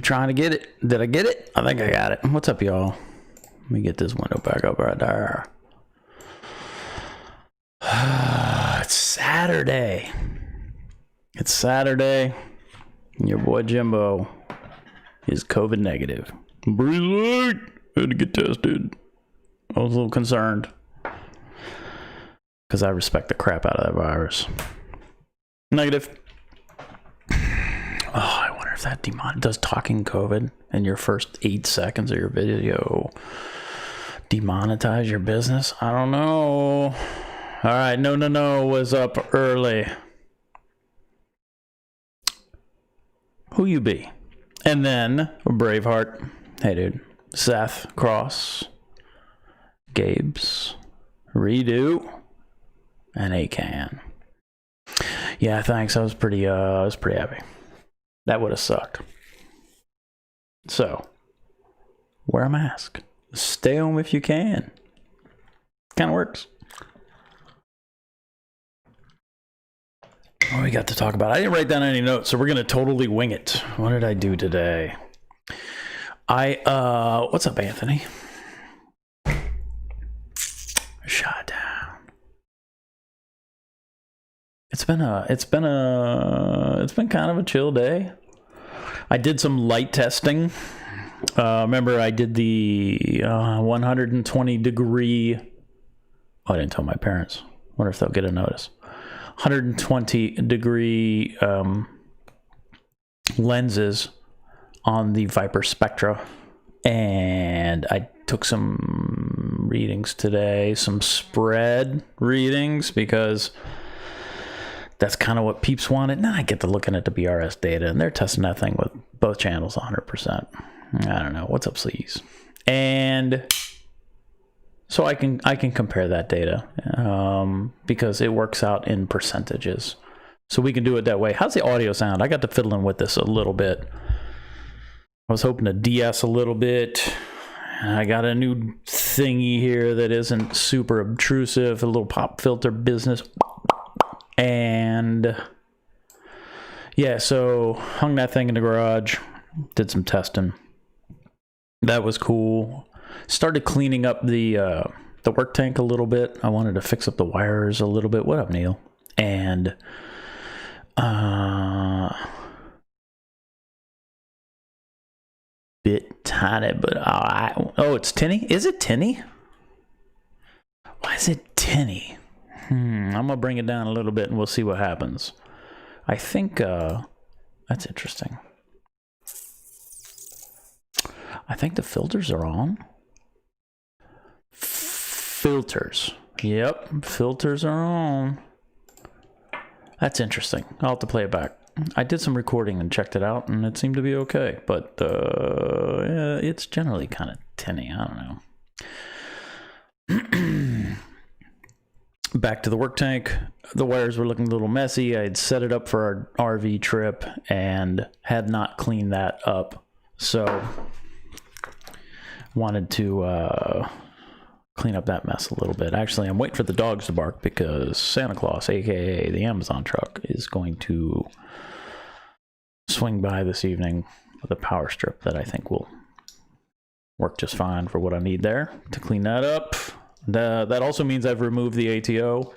trying to get it. Did I get it? I think I got it. What's up, y'all? Let me get this window back up right there. It's Saturday. It's Saturday. And your boy Jimbo is COVID negative. Breathe light. Had to get tested. I was a little concerned because I respect the crap out of that virus. Negative. Oh, I wonder if that does talking COVID in your first 8 seconds of your video demonetize your business. I don't know. All right, no was up early. Who you be? And then Braveheart. Hey, dude. Seth Cross, Gabe's, Redo, and Acan. Yeah, thanks. I was pretty happy. That would have sucked. So, wear a mask. Stay home if you can. Kind of works. What we got to talk about? I didn't write down any notes, so we're gonna totally wing it. What did I do today? What's up, Anthony? Shot down. It's been kind of a chill day. I did some light testing. Remember I did the 120 degree. Oh, I didn't tell my parents. Wonder if they'll get a notice. 120 degree lenses on the Viper Spectra, and I took some readings today, some spread readings, because that's kind of what peeps wanted. Now I get to looking at the BRS data, and they're testing that thing with both channels 100%. I don't know. What's up, sleaze? And so I can compare that data because it works out in percentages. So we can do it that way. How's the audio sound? I got to fiddle in with this a little bit. I was hoping to DS a little bit. I got a new thingy here that isn't super obtrusive, a little pop filter business. And yeah, so hung that thing in the garage, did some testing. That was cool. Started cleaning up the work tank a little bit. I wanted to fix up the wires a little bit. What up, Neil? And bit tiny, but oh, it's tinny. Is it tinny? Why is it tinny? I'm gonna bring it down a little bit and we'll see what happens. I think that's interesting. I think the filters are on. Filters. Yep, filters are on. That's interesting. I'll have to play it back. I did some recording and checked it out, and it seemed to be okay. But yeah, it's generally kind of tinny. I don't know. Back to the work tank. The wires were looking a little messy. I had set it up for our RV trip and had not cleaned that up. So wanted to clean up that mess a little bit. Actually, I'm waiting for the dogs to bark because Santa Claus, aka the Amazon truck, is going to swing by this evening with a power strip that I think will work just fine for what I need there to clean that up. That also means I've removed the ATO,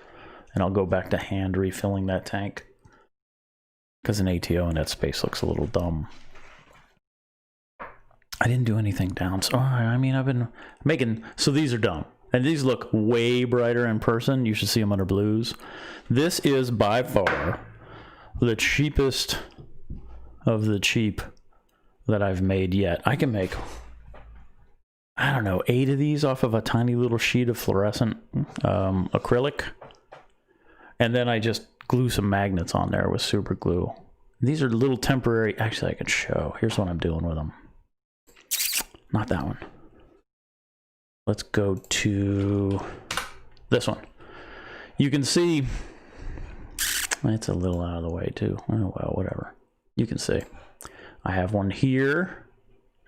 and I'll go back to hand refilling that tank because an ATO in that space looks a little dumb. I didn't do anything down, so I mean, I've been making, so these are done, and these look way brighter in person. You should see them under blues. This is by far the cheapest of the cheap that I've made yet. I can make, I don't know, 8 of these off of a tiny little sheet of fluorescent acrylic, and then I just glue some magnets on there with super glue. These are little temporary, actually I can show. Here's what I'm doing with them. Not that one. Let's go to this one. You can see it's a little out of the way too. Oh well, whatever. You can see I have one here,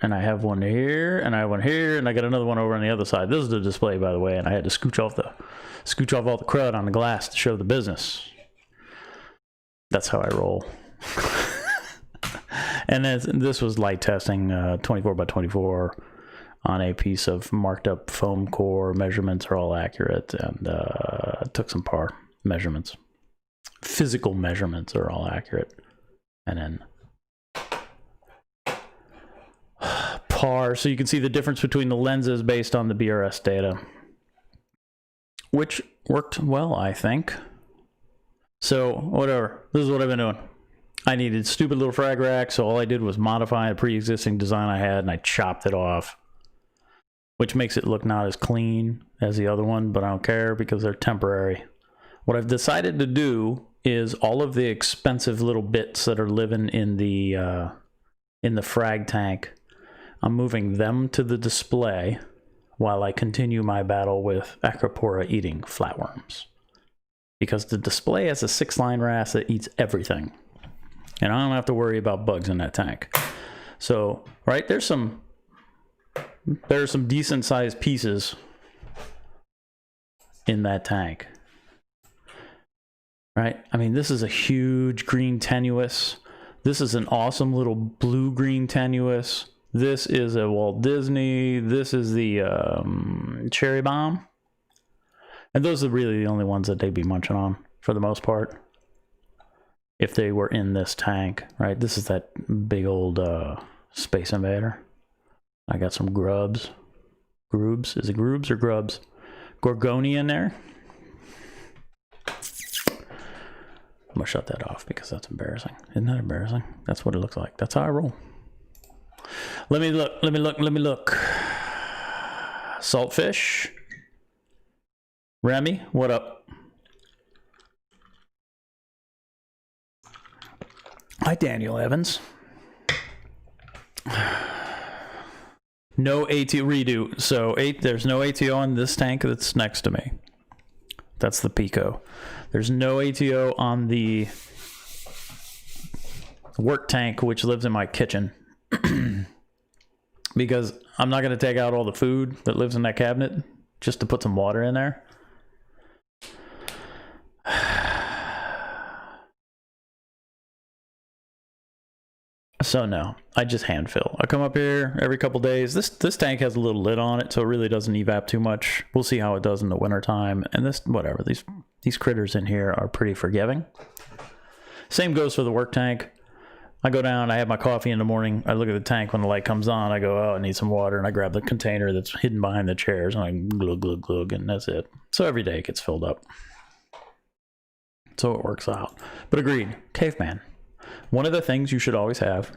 and I have one here, and I have one here, and I got another one over on the other side. This is the display, by the way, and I had to scooch off all the crud on the glass to show the business. That's how I roll. And then this was light testing, 24 by 24 on a piece of marked up foam core. Measurements are all accurate, and took some par measurements. Physical measurements are all accurate. And then par, so you can see the difference between the lenses based on the BRS data, which worked well, I think. So whatever, this is what I've been doing. I needed stupid little frag rack, so all I did was modify a pre-existing design I had, and I chopped it off, which makes it look not as clean as the other one, but I don't care because they're temporary. What I've decided to do is all of the expensive little bits that are living in the frag tank, I'm moving them to the display while I continue my battle with Acropora eating flatworms. Because the display has a 6-line wrasse that eats everything. And I don't have to worry about bugs in that tank. So, right, there are some decent sized pieces in that tank. Right? I mean, this is a huge green tenuous. This is an awesome little blue-green tenuous. This is a Walt Disney. This is the Cherry Bomb. And those are really the only ones that they'd be munching on for the most part. If they were in this tank, right? This is that big old Space Invader. I got some grubs. Grubs? Is it grubs or grubs? Gorgonia in there. I'm gonna shut that off because that's embarrassing. Isn't that embarrassing? That's what it looks like. That's how I roll. Let me look. Saltfish. Remy, what up? Hi, Daniel Evans. No ATO redo. So there's no ATO on this tank that's next to me. That's the Pico. There's no ATO on the work tank, which lives in my kitchen. Because I'm not going to take out all the food that lives in that cabinet just to put some water in there. So no, I just hand fill. I come up here every couple days. This tank has a little lid on it, so it really doesn't evap too much. We'll see how it does in the wintertime. And this, whatever, these critters in here are pretty forgiving. Same goes for the work tank. I go down, I have my coffee in the morning. I look at the tank when the light comes on. I go, oh, I need some water. And I grab the container that's hidden behind the chairs. And I glug, glug, glug, and that's it. So every day it gets filled up. So it works out. But agreed, caveman. One of the things you should always have,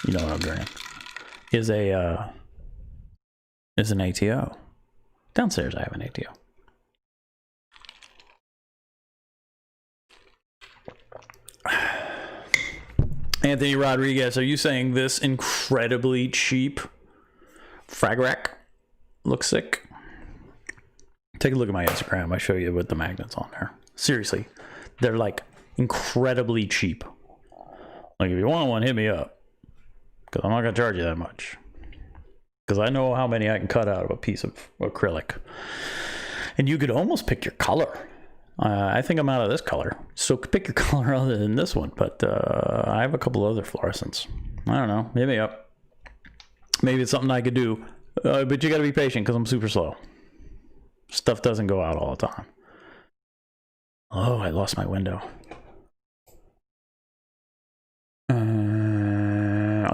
you know what I'm doing, is an ATO. Downstairs I have an ATO. Anthony Rodriguez, are you saying this incredibly cheap frag rack looks sick? Take a look at my Instagram. I show you with the magnets on there. Seriously, they're like incredibly cheap. Like if you want one, hit me up, because I'm not gonna charge you that much, because I know how many I can cut out of a piece of acrylic. And you could almost pick your color. I think I'm out of this color, so pick your color other than this one. But I have a couple other fluorescents. I don't know, hit me up. Maybe it's something I could do, but you got to be patient because I'm super slow. Stuff doesn't go out all the time. Oh, I lost my window.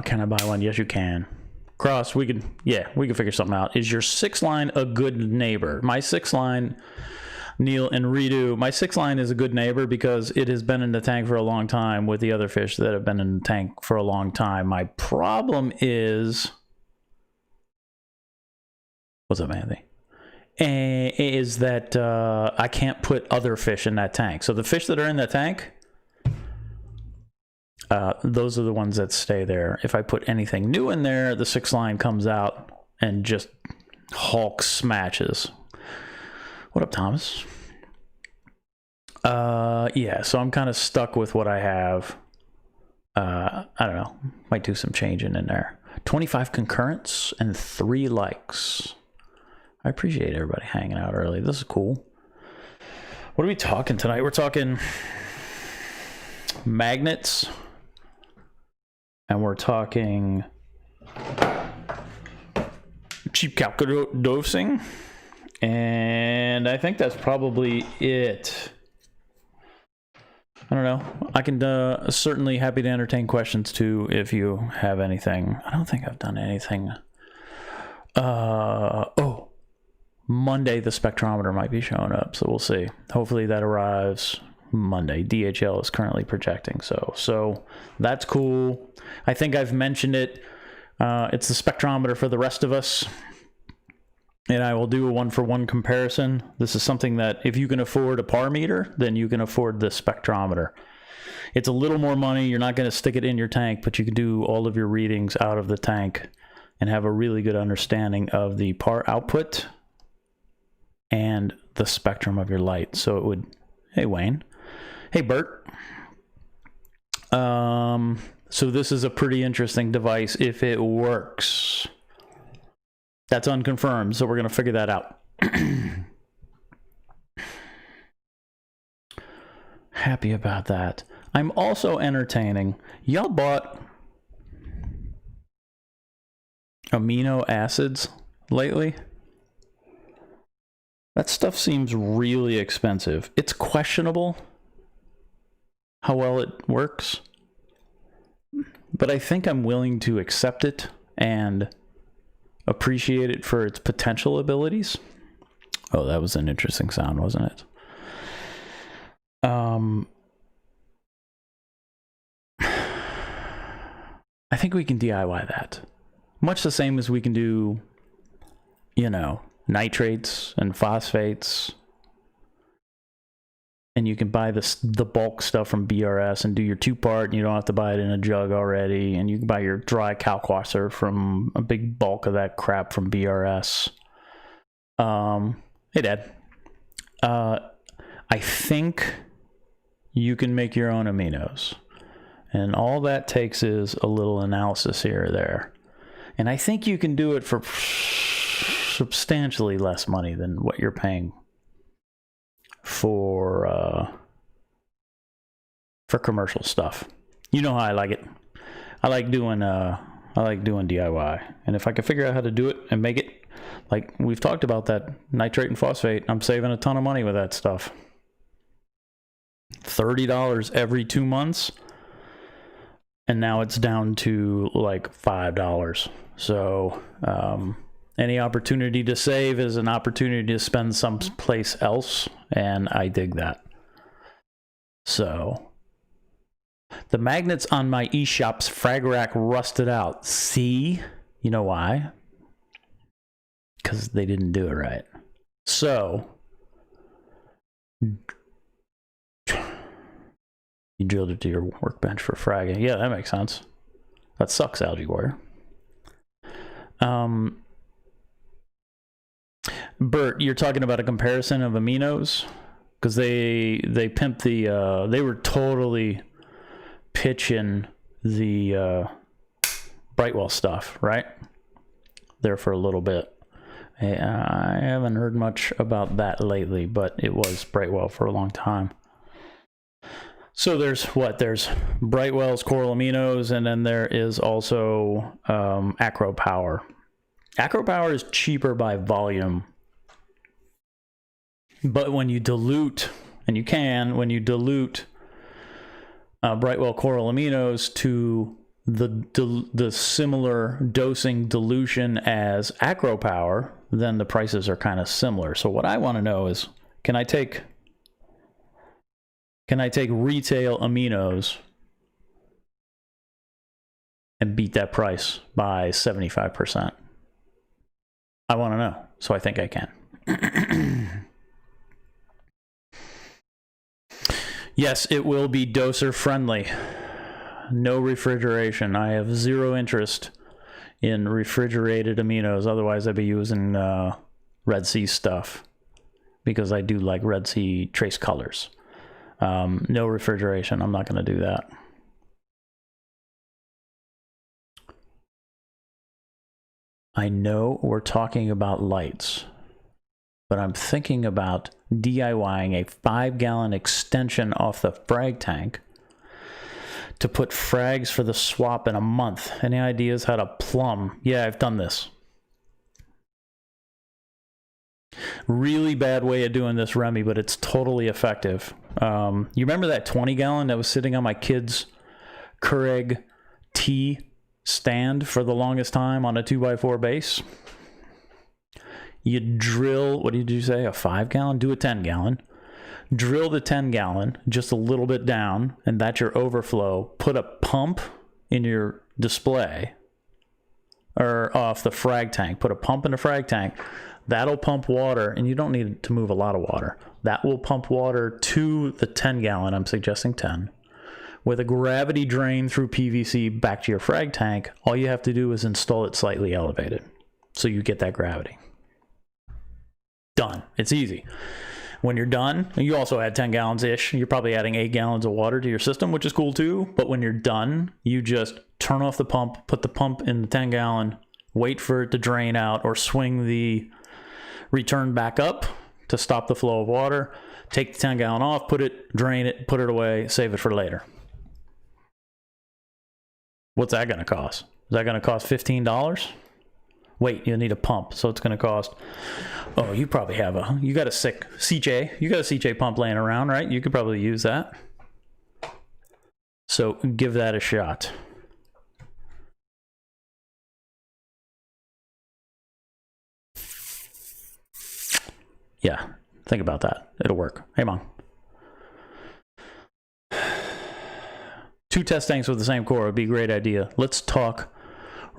Can I buy one? Yes, you can. Cross, we can figure something out. Is your 6-line a good neighbor? My 6-line, Neil and Redo, my 6-line is a good neighbor because it has been in the tank for a long time with the other fish that have been in the tank for a long time. My problem is, what's up, Anthony? Is that I can't put other fish in that tank. So the fish that are in that tank, those are the ones that stay there. If I put anything new in there, the 6-line comes out and just Hulk smashes. What up, Thomas? Yeah, so I'm kind of stuck with what I have. I don't know. Might do some changing in there. 25 concurrents and 3 likes. I appreciate everybody hanging out early. This is cool. What are we talking tonight? We're talking magnets. And we're talking cheap calc dosing. And I think that's probably it. I don't know. I can certainly happy to entertain questions too if you have anything. I don't think I've done anything. Oh, Monday the spectrometer might be showing up, so we'll see. Hopefully that arrives Monday. DHL is currently projecting, so that's cool. I think I've mentioned it. It's the spectrometer for the rest of us. And I will do a one-for-one comparison. This is something that if you can afford a par meter, then you can afford the spectrometer. It's a little more money. You're not going to stick it in your tank, but you can do all of your readings out of the tank and have a really good understanding of the par output and the spectrum of your light. So it would, hey Wayne, hey Bert. So this is a pretty interesting device if it works. That's unconfirmed, so we're going to figure that out. Happy about that. I'm also entertaining. Y'all bought amino acids lately? That stuff seems really expensive. It's questionable how well it works, but I think I'm willing to accept it and appreciate it for its potential abilities. Oh, that was an interesting sound, wasn't it? I think we can DIY that. Much the same as we can do, you know, nitrates and phosphates. And you can buy the bulk stuff from BRS and do your two-part, and you don't have to buy it in a jug already. And you can buy your dry Kalkwasser from a big bulk of that crap from BRS. Hey, Dad. I think you can make your own aminos. And all that takes is a little analysis here or there. And I think you can do it for substantially less money than what you're paying for commercial stuff. You know how I like it. I like doing DIY. And if I can figure out how to do it and make it, like we've talked about that nitrate and phosphate, I'm saving a ton of money with that stuff. $30 every 2 months. And now it's down to like $5. So any opportunity to save is an opportunity to spend someplace else, and I dig that. So the magnets on my eShop's frag rack rusted out. See? You know why? Because they didn't do it right. So you drilled it to your workbench for fragging. Yeah, that makes sense. That sucks, Algae Warrior. Bert, you're talking about a comparison of aminos? Because they pimped the, they were totally pitching the Brightwell stuff, right? There for a little bit. I haven't heard much about that lately, but it was Brightwell for a long time. So there's what? There's Brightwell's Coral Aminos, and then there is also Acropora. Acropora is cheaper by volume. But when you dilute, and you can, when you dilute Brightwell Coral Aminos to the similar dosing dilution as Acropora, then the prices are kind of similar. So what I want to know is, can I take retail aminos and beat that price by 75%? I want to know, so I think I can. Yes, it will be doser friendly. No refrigeration. I have zero interest in refrigerated aminos. Otherwise, I'd be using Red Sea stuff, because I do like Red Sea trace colors. No refrigeration. I'm not going to do that. I know we're talking about lights, but I'm thinking about DIYing a 5-gallon extension off the frag tank to put frags for the swap in a month. Any ideas how to plumb? Yeah, I've done this. Really bad way of doing this, Remy, but it's totally effective. You remember that 20 gallon that was sitting on my kid's Keurig tea stand for the longest time on a 2x4 base? You drill, what did you say, a 5 gallon? Do a 10 gallon. Drill the 10 gallon just a little bit down, and that's your overflow. Put a pump in your display, or off the frag tank. Put a pump in the frag tank. That'll pump water, and you don't need to move a lot of water. That will pump water to the 10 gallon, I'm suggesting 10, with a gravity drain through PVC back to your frag tank. All you have to do is install it slightly elevated, so you get that gravity. Done. It's easy. When you're done, you also add 10 gallons-ish. You're probably adding 8 gallons of water to your system, which is cool too. But when you're done, you just turn off the pump, put the pump in the 10 gallon, wait for it to drain out, or swing the return back up to stop the flow of water. Take the 10 gallon off, put it, drain it, put it away, save it for later. What's that going to cost? Is that going to cost $15? Wait, you'll need a pump, so it's going to cost, oh, you probably have you got a sick CJ, you got a CJ pump laying around, right? You could probably use that. So give that a shot. Yeah, think about that. It'll work. Hey, Mom. 2 test tanks with the same core would be a great idea. Let's talk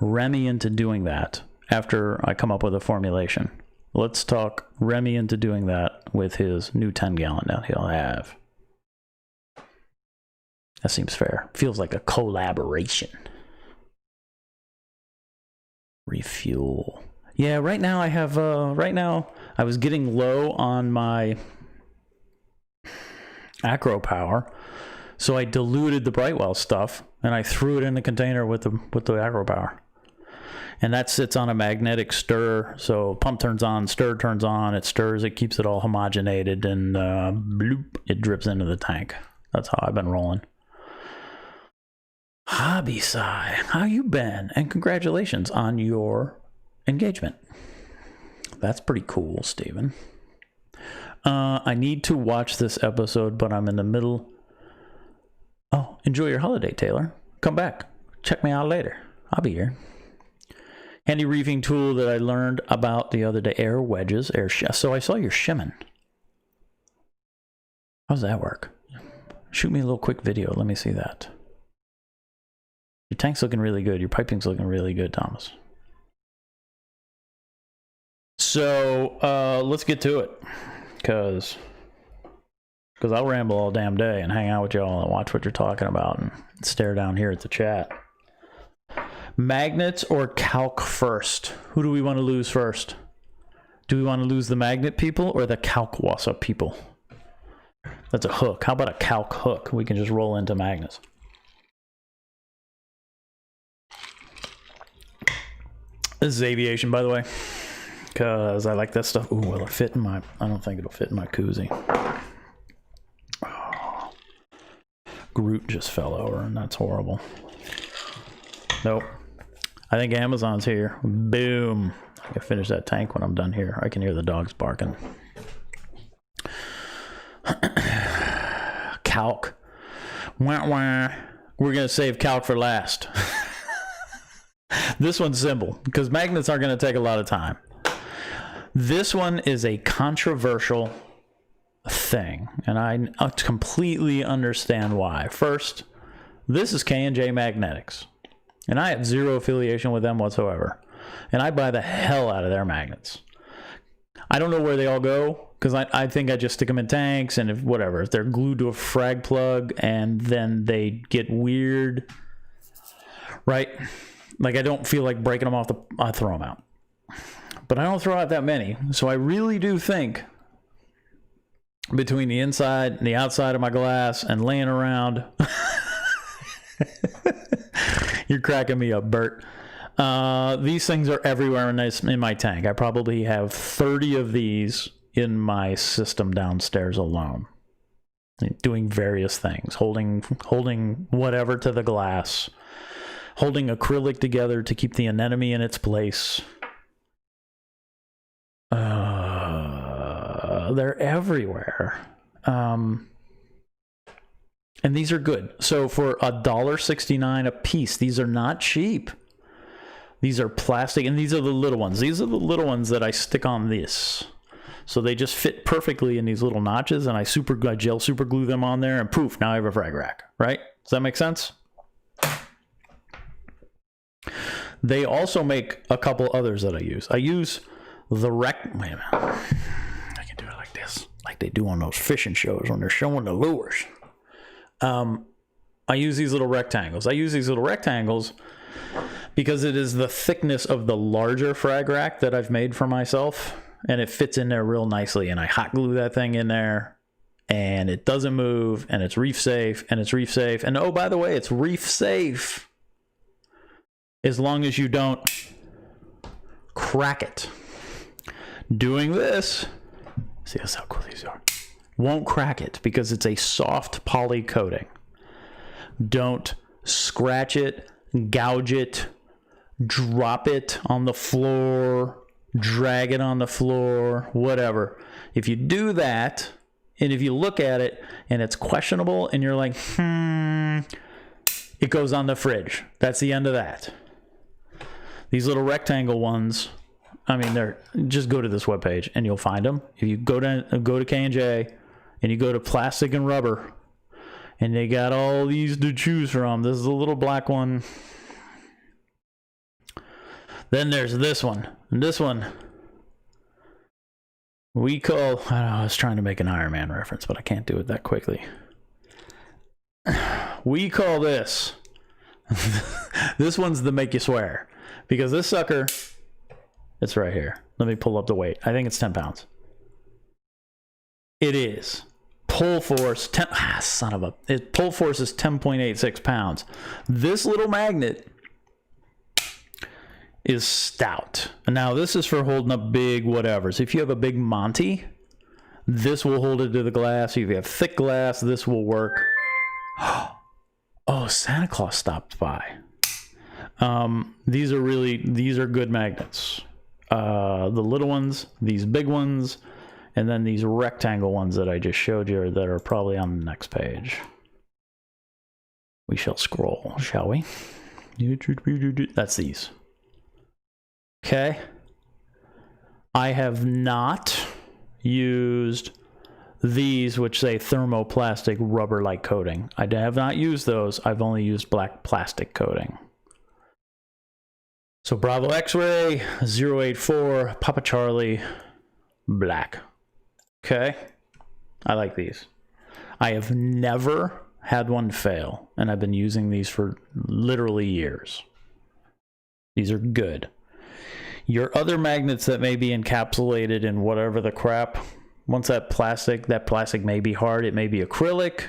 Remy into doing that after I come up with a formulation. Let's talk Remy into doing that with his new 10 gallon that he'll have. That seems fair. Feels like a collaboration. Refuel. Yeah, right now I have, right now I was getting low on my Acropora, so I diluted the Brightwell stuff and I threw it in the container with the Acropora. And that sits on a magnetic stir, so pump turns on, stir turns on, it stirs, it keeps it all homogenated, and bloop, it drips into the tank. That's how I've been rolling. Hobby Sci, how you been? And congratulations on your engagement. That's pretty cool, Steven. I need to watch this episode, but I'm in the middle. Oh, enjoy your holiday, Taylor. Come back. Check me out later. I'll be here. Handy reefing tool that I learned about the other day. Air wedges. So I saw your shimming. How does that work? Shoot me a little quick video. Let me see that. Your tank's looking really good. Your piping's looking really good, Thomas. So let's get to it. Because I'll ramble all damn day and hang out with y'all and watch what you're talking about and stare down here at the chat. Magnets or Kalk first? Who do we want to lose first? Do we want to lose the magnet people or the Kalkwasser people? That's a hook. How about a Kalk hook? We can just roll into magnets. This is aviation, by the way, because I like that stuff. Ooh, will it fit in my... I don't think it'll fit in my koozie. Oh. Groot just fell over, and that's horrible. Nope. I think Amazon's here. Boom. I can finish that tank when I'm done here. I can hear the dogs barking. Kalk. Wah, wah. We're going to save Kalk for last. This one's simple, because magnets aren't going to take a lot of time. This one is a controversial thing, and I completely understand why. First, this is K&J Magnetics. And I have zero affiliation with them whatsoever. And I buy the hell out of their magnets. I don't know where they all go, because I think I just stick them in tanks, and if they're glued to a frag plug, and then they get weird, right? Like, I don't feel like breaking them off, I throw them out. But I don't throw out that many. So I really do think between the inside and the outside of my glass and laying around... You're cracking me up, Bert. These things are everywhere in my tank. I probably have 30 of these in my system downstairs alone. doing various things, holding whatever to the glass, holding acrylic together to keep the anemone in its place. They're everywhere. And these are good. So for $1.69 a piece, these are not cheap. These are plastic, and these are the little ones. These are the little ones that I stick on this. So they just fit perfectly in these little notches, and I gel super glue them on there, and poof, now I have a frag rack, right? Does that make sense? They also make a couple others that I use. I use the wait a minute. I can do it like this, like they do on those fishing shows when they're showing the lures. I use these little rectangles. I use these little rectangles because it is the thickness of the larger frag rack that I've made for myself, and it fits in there real nicely, and I hot glue that thing in there, and it doesn't move, and it's reef safe, and oh, by the way, it's reef safe as long as you don't crack it. Doing this, see how cool these are, won't crack it because it's a soft poly coating. Don't scratch it, gouge it, drop it on the floor, drag it on the floor, whatever. If you do that, and if you look at it and it's questionable and you're like, it goes on the fridge. That's the end of that. These little rectangle ones, I mean, they're, just go to this webpage and you'll find them. If you go to K&J and you go to plastic and rubber, and they got all these to choose from. This is a little black one. Then there's this one. And this one we call, I don't know, I was trying to make an Iron Man reference, but I can't do it that quickly. We call this, this one's the make you swear. Because this sucker, it's right here. Let me pull up the weight. I think it's 10 pounds. It is. Pull force, pull force is 10.86 pounds. This little magnet is stout. Now this is for holding up big whatevers. If you have a big Monty, this will hold it to the glass. If you have thick glass, this will work. Oh, Santa Claus stopped by. These are good magnets. The little ones, these big ones, and then these rectangle ones that I just showed you that are probably on the next page. We shall scroll, shall we? That's these. Okay. I have not used these, which say thermoplastic rubber-like coating. I have not used those. I've only used black plastic coating. So Bravo X-ray, 084, Papa Charlie, black. Okay, I like these. I have never had one fail, and I've been using these for literally years. These are good. Your other magnets that may be encapsulated in whatever the crap, once that plastic may be hard, it may be acrylic,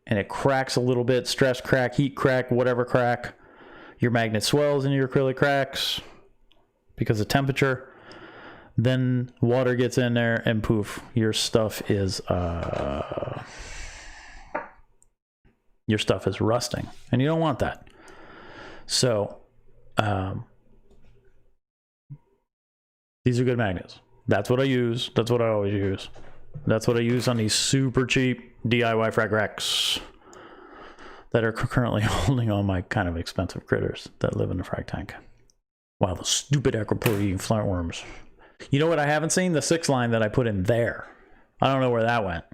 and it cracks a little bit, stress crack, heat crack, whatever crack. Your magnet swells and your acrylic cracks because of temperature. Then water gets in there and poof, your stuff is rusting, and you don't want that. So these are good magnets. That's what I use. That's what I always use. That's what I use on these super cheap DIY frag racks that are currently holding all my kind of expensive critters that live in the frag tank. Wow, the stupid Acropora eating flatworms. You know what I haven't seen? The 6 line that I put in there. I don't know where that went.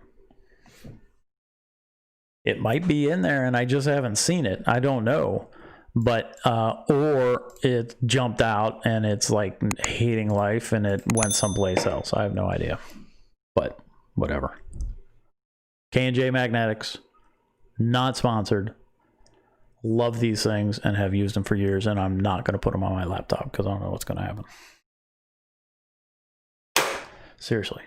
It might be in there and I just haven't seen it. I don't know. But, or it jumped out and it's like hating life and it went someplace else. I have no idea. But, whatever. K&J Magnetics. Not sponsored. Love these things and have used them for years, and I'm not going to put them on my laptop because I don't know what's going to happen. Seriously.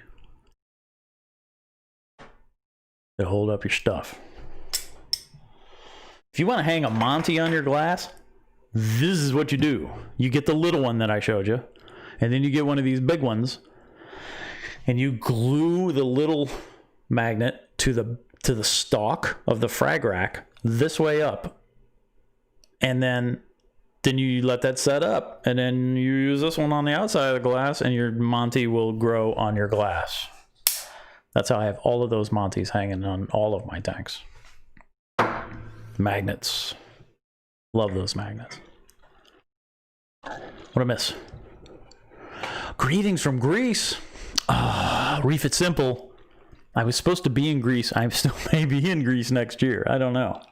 They hold up your stuff. If you want to hang a Monty on your glass, this is what you do. You get the little one that I showed you, and then you get one of these big ones, and you glue the little magnet to the to the stalk of the frag rack this way up. And then you let that set up, and then you use this one on the outside of the glass, and your Monty will grow on your glass. That's how I have all of those Monties hanging on all of my tanks. Magnets. Love those magnets. What I miss? Greetings from Greece. Reef It Simple. I was supposed to be in Greece. I'm still maybe in Greece next year. I don't know.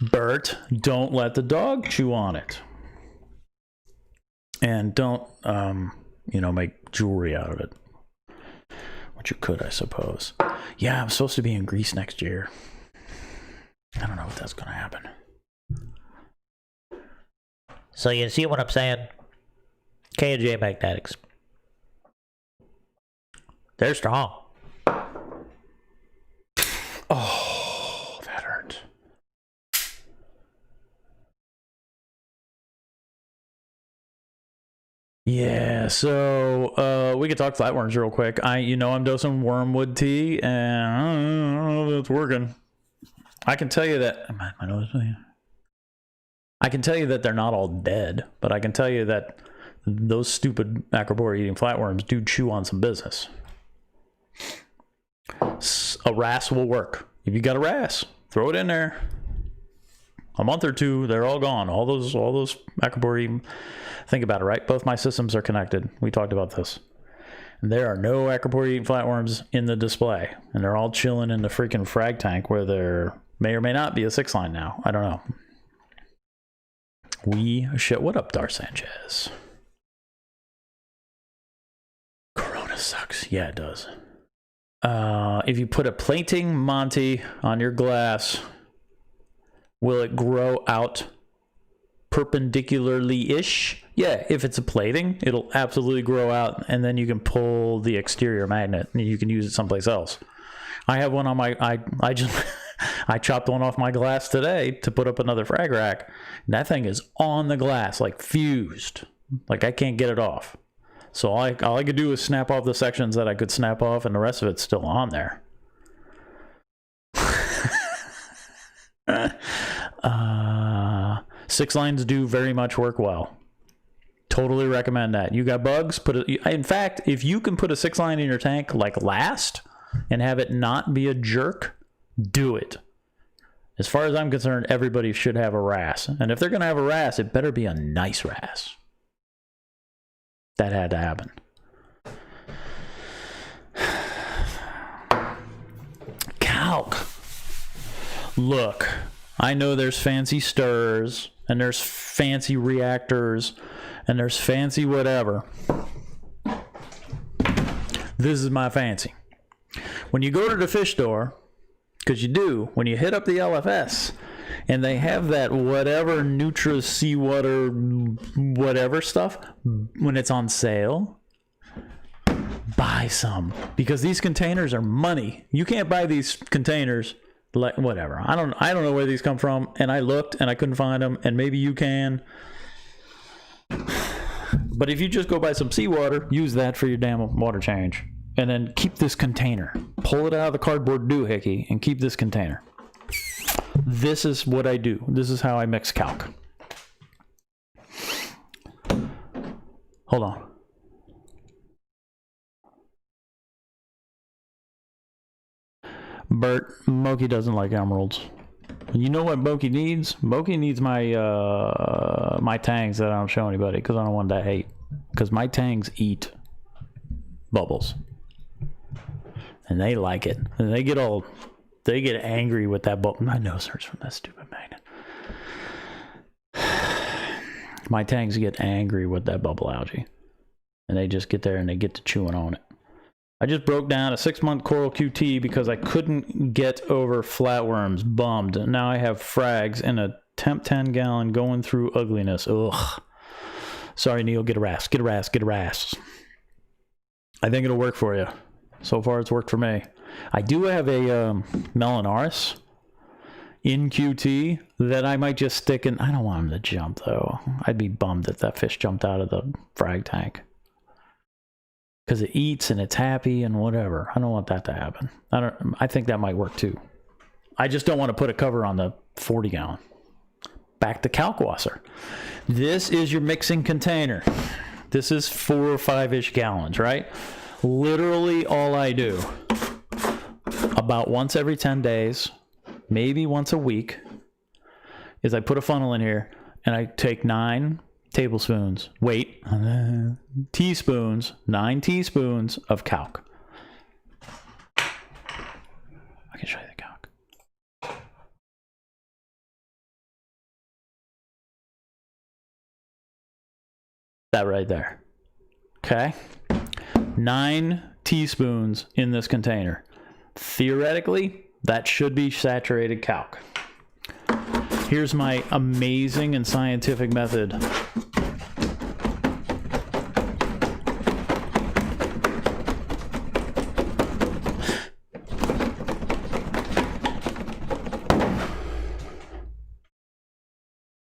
Bert, don't let the dog chew on it. And don't, you know, make jewelry out of it. Which you could, I suppose. Yeah, I'm supposed to be in Greece next year. I don't know if that's going to happen. So you see what I'm saying? K&J Magnetics. They're strong. Oh, that hurt. Yeah, so we could talk flatworms real quick. I'm dosing wormwood tea, and I don't know if it's working. I can tell you that. I can tell you that they're not all dead, but I can tell you that those stupid Acropora eating flatworms do chew on some business. A RAS will work. If you got a RAS, throw it in there. A month or two, they're all gone. All those Acropora eating. Think about it, right? Both my systems are connected. We talked about this. There are no Acropora eating flatworms in the display, and they're all chilling in the freaking frag tank where there may or may not be a 6-line now. I don't know. What up, Dar Sanchez? Corona sucks. Yeah, it does. If you put a plating Monty on your glass, will it grow out perpendicularly-ish? Yeah, if it's a plating, it'll absolutely grow out, and then you can pull the exterior magnet, and you can use it someplace else. I have one on my... I just... I chopped one off my glass today to put up another frag rack, and that thing is on the glass, like fused. Like I can't get it off. So all I could do is snap off the sections that I could snap off, and the rest of it's still on there. 6 lines do very much work well. Totally recommend that. You got bugs, put it. In fact, if you can put a 6-line in your tank like last and have it not be a jerk, do it. As far as I'm concerned, everybody should have a RAS. And if they're going to have a RAS, it better be a nice RAS. That had to happen. Kalk. Look, I know there's fancy stirrers, and there's fancy reactors, and there's fancy whatever. This is my fancy. When you go to the fish store, because you do, when you hit up the LFS, and they have that whatever Nutra seawater whatever stuff, when it's on sale, buy some. Because these containers are money. You can't buy these containers like whatever. I don't know where these come from, and I looked and I couldn't find them, and maybe you can. But if you just go buy some seawater, use that for your damn water change. And then keep this container. Pull it out of the cardboard doohickey and keep this container. This is what I do. This is how I mix Kalk. Hold on. Bert, Moki doesn't like emeralds. And you know what Moki needs? Moki needs my my tangs that I don't show anybody because I don't want that hate. Because my tangs eat bubbles. And they like it. And they get angry with that bubble. My nose hurts from that stupid magnet. My tangs get angry with that bubble algae. And they just get there and they get to chewing on it. I just broke down a 6-month Coral QT because I couldn't get over flatworms. Bummed. Now I have frags in a temp 10-gallon going through ugliness. Ugh. Sorry, Neil. Get a RAS. Get a RAS. Get a RAS. I think it'll work for you. So far, it's worked for me. I do have a Melanaris in QT that I might just stick in. I don't want him to jump, though. I'd be bummed if that fish jumped out of the frag tank. because it eats and it's happy and whatever. I don't want that to happen. I think that might work too. I just don't want to put a cover on the 40 gallon. Back to Kalkwasser. This is your mixing container. This is 4 or 5-ish gallons, right? Literally all I do, about once every 10 days, maybe once a week, is I put a funnel in here and I take 9 tablespoons, teaspoons, 9 teaspoons of Kalk. I can show you the Kalk. That right there. Okay. 9 teaspoons in this container. Theoretically, that should be saturated Kalk. Here's my amazing and scientific method.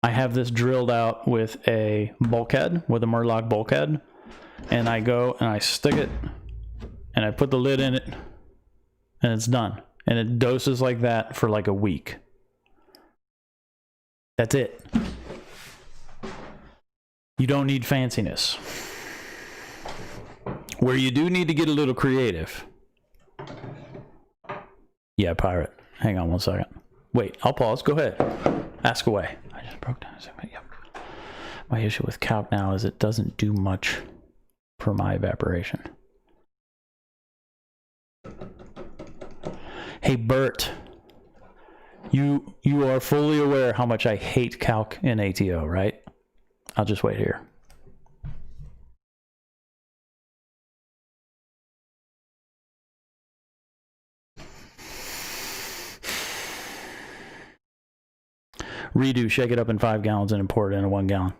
I have this drilled out with a bulkhead, with a Murloc bulkhead, and I go and I stick it and I put the lid in it and it's done. And it doses like that for like a week. That's it. You don't need fanciness. Where you do need to get a little creative. Yeah, pirate. Hang on one second. Wait, I'll pause. Go ahead. Ask away. I just broke down a segment. Yep. My issue with Kalk now is it doesn't do much for my evaporation. Hey, Bert. You are fully aware how much I hate Kalk in ATO, right? I'll just wait here. Redo, shake it up in 5 gallons and then pour it in a 1 gallon.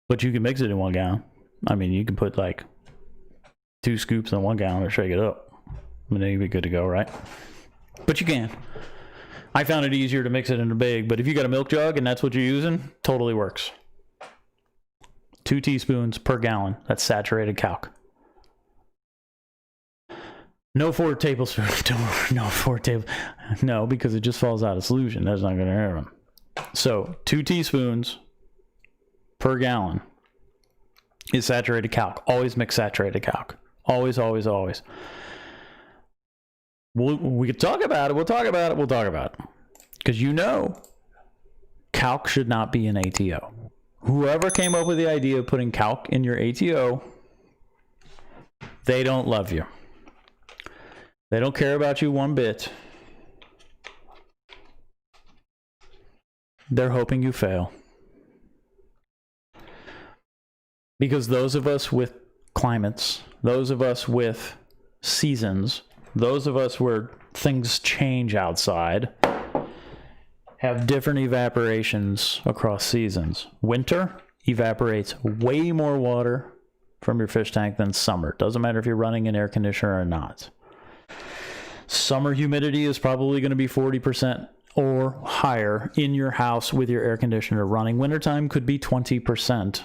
But you can mix it in 1 gallon. I mean, you can put like 2 scoops in 1 gallon or shake it up. And then you'll be good to go, right? But you can. I found it easier to mix it in a big, but if you got a milk jug and that's what you're using, totally works. 2 teaspoons per gallon. That's saturated Kalk. No 4 tablespoons. No 4 tablespoons. No, because it just falls out of solution. That's not going to happen. So 2 teaspoons per gallon is saturated Kalk. Always mix saturated Kalk. Always, always, always. We could talk about it. We'll talk about it. We'll talk about it. Because you know, Kalk should not be an ATO. Whoever came up with the idea of putting Kalk in your ATO, they don't love you. They don't care about you one bit. They're hoping you fail. Because those of us with climates, those of us with seasons, those of us where things change outside, have different evaporations across seasons. Winter evaporates way more water from your fish tank than summer. Doesn't matter if you're running an air conditioner or not. Summer humidity is probably going to be 40% or higher in your house with your air conditioner running. Wintertime could be 20%.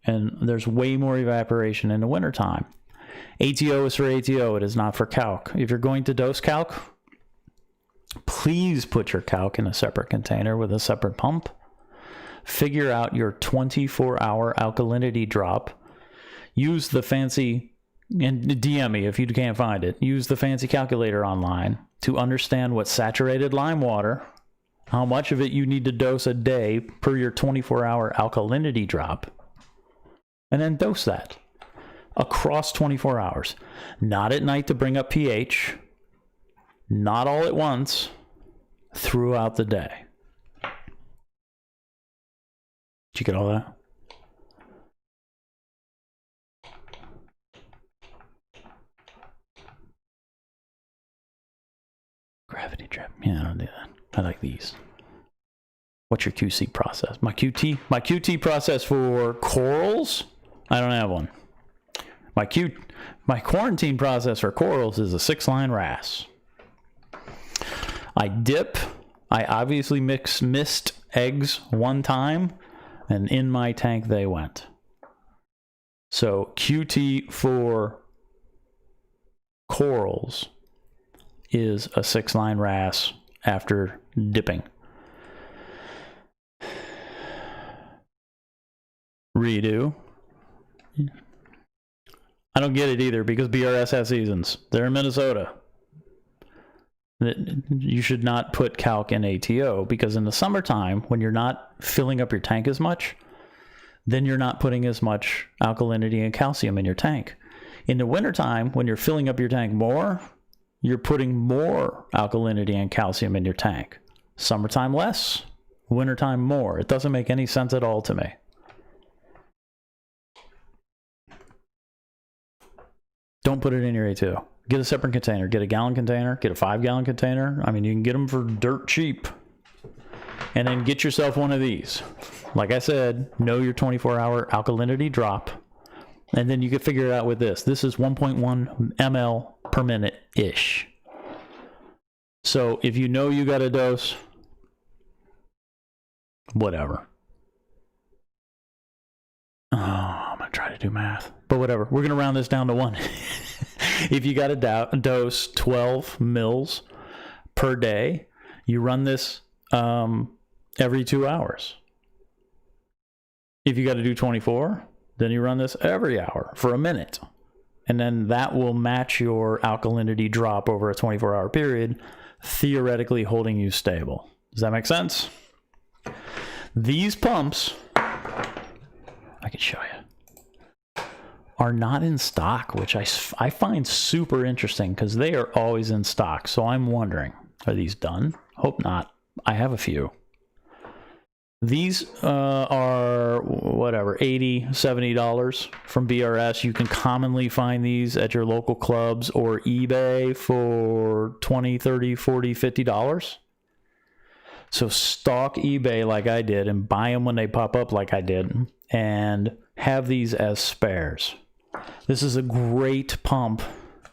And there's way more evaporation in the wintertime. ATO is for ATO. It is not for Kalk. If you're going to dose Kalk, please put your Kalk in a separate container with a separate pump. Figure out your 24-hour alkalinity drop. Use the fancy, and DM me if you can't find it. Use the fancy calculator online to understand what saturated lime water, how much of it you need to dose a day per your 24-hour alkalinity drop. And then dose that across 24 hours. Not at night to bring up pH. Not all at once. Throughout the day. Did you get all that? Gravity drip. Yeah, I don't do that. I like these. What's your QC process? My QT process for corals? I don't have one. My quarantine process for corals is a 6-line RAS. I obviously missed eggs one time, and in my tank they went. So QT for corals is a 6-line RAS after dipping. Redo. I don't get it either because BRS has seasons. They're in Minnesota. You should not put Kalk in ATO because in the summertime, when you're not filling up your tank as much, then you're not putting as much alkalinity and calcium in your tank. In the wintertime, when you're filling up your tank more, you're putting more alkalinity and calcium in your tank. Summertime less, wintertime more. It doesn't make any sense at all to me. Don't put it in your A2. Get a separate container. Get a gallon container. Get a 5-gallon container. I mean, you can get them for dirt cheap. And then get yourself one of these. Like I said, know your 24-hour alkalinity drop. And then you can figure it out with this. This is 1.1 ml per minute-ish. So if you know you got a dose, whatever. Oh, I'm going to try to do math. But whatever. We're going to round this down to 1. If you got a dose 12 mils per day, you run this every 2 hours. If you got to do 24, then you run this every hour for a minute. And then that will match your alkalinity drop over a 24-hour period, theoretically holding you stable. Does that make sense? These pumps, I can show you, are not in stock, which I find super interesting because they are always in stock. So I'm wondering, are these done? Hope not. I have a few. These are whatever, $80, $70 from BRS. You can commonly find these at your local clubs or eBay for $20, $30, $40, $50. So stalk eBay like I did and buy them when they pop up like I did and have these as spares. This is a great pump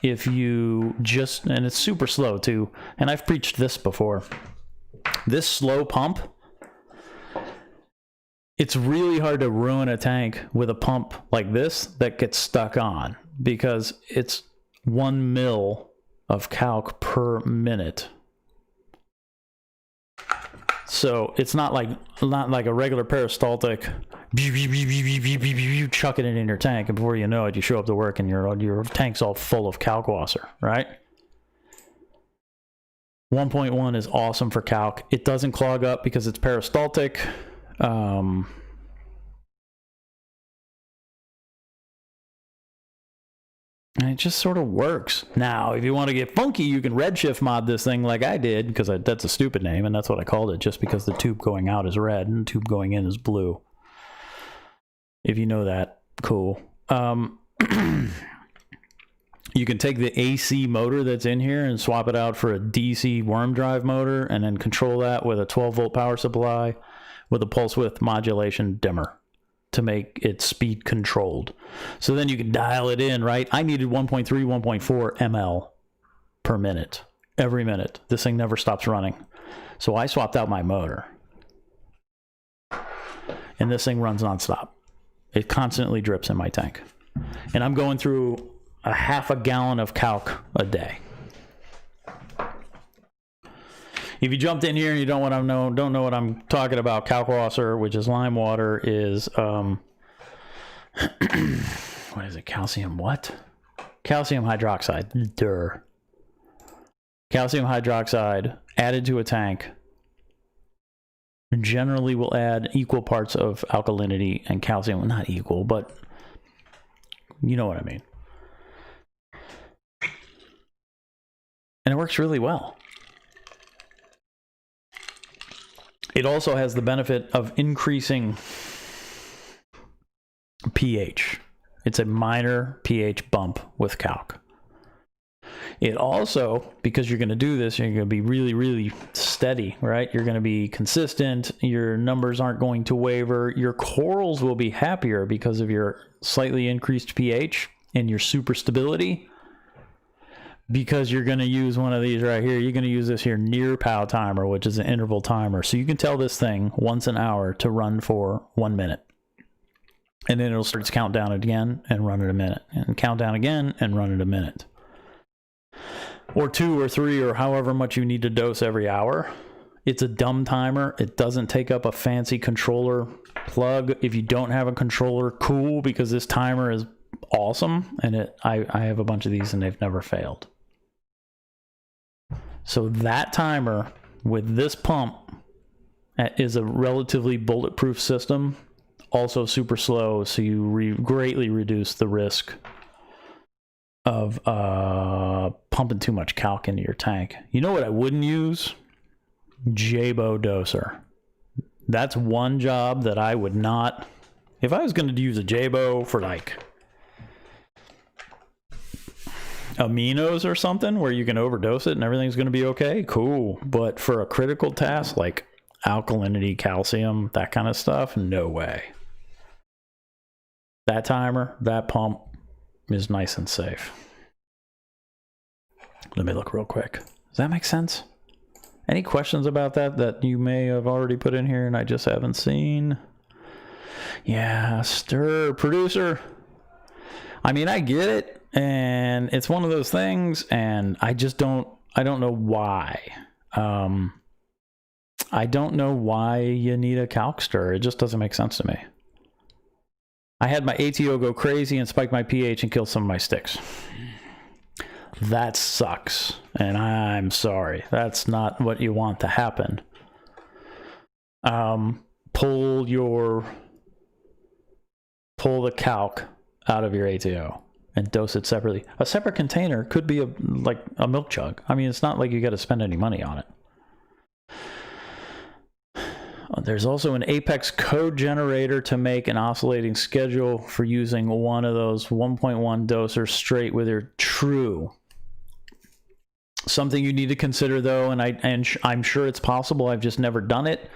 if you just, and it's super slow too, and I've preached this before. This slow pump, it's really hard to ruin a tank with a pump like this that gets stuck on because it's 1 mil of Kalk per minute. So it's not like a regular peristaltic, chucking it in your tank, and before you know it, you show up to work and your tank's all full of Kalkwasser, right? 1.1 is awesome for Kalk. It doesn't clog up because it's peristaltic. And it just sort of works. Now, if you want to get funky, you can redshift mod this thing like I did, because that's a stupid name, and that's what I called it, just because the tube going out is red and the tube going in is blue. If you know that, cool. You can take the AC motor that's in here and swap it out for a DC worm drive motor, and then control that with a 12-volt power supply with a pulse width modulation dimmer to make it speed controlled. So then you can dial it in, right? I needed 1.3, 1.4 ml per minute, every minute. This thing never stops running. So I swapped out my motor. And this thing runs nonstop. It constantly drips in my tank. And I'm going through a half a gallon of Kalk a day. If you jumped in here and you don't know what I'm talking about, Kalkwasser, which is lime water, is what is it? Calcium what? Calcium hydroxide. Durr. Calcium hydroxide added to a tank generally will add equal parts of alkalinity and calcium. Well, not equal, but you know what I mean. And it works really well. It also has the benefit of increasing pH. It's a minor pH bump with Kalk. It also, because you're going to do this, you're going to be really, really steady, right? You're going to be consistent. Your numbers aren't going to waver. Your corals will be happier because of your slightly increased pH and your super stability. because you're going to use one of these right here. You're going to use this here near pow timer, which is an interval timer. So you can tell this thing once an hour to run for 1 minute. And then it'll start to count down again and run it a minute. And count down again and run it a minute. Or 2 or 3 or however much you need to dose every hour. It's a dumb timer. It doesn't take up a fancy controller plug. If you don't have a controller, cool, because this timer is awesome. And I have a bunch of these and they've never failed. So that timer with this pump is a relatively bulletproof system. Also super slow, so you greatly reduce the risk of pumping too much calc into your tank. You know what I wouldn't use? Jabo doser. That's one job that I would not. If I was going to use a Jabo for like aminos or something where you can overdose it and everything's going to be okay, cool. But for a critical task like alkalinity, calcium, that kind of stuff, no way. That timer, that pump is nice and safe. Let me look real quick. Does that make sense? Any questions about that you may have already put in here and I just haven't seen? Yeah, stir, producer. I mean, I get it, and it's one of those things, and I don't know why. I don't know why you need a calc stir. It just doesn't make sense to me. I had my ATO go crazy and spike my pH and kill some of my sticks. That sucks, and I'm sorry. That's not what you want to happen. Pull the calc out of your ATO and dose it separately. A separate container could be like a milk jug. I mean, it's not like you got to spend any money on it. There's also an Apex code generator to make an oscillating schedule for using one of those 1.1 dosers straight with your true. Something you need to consider though, and I'm sure it's possible, I've just never done it.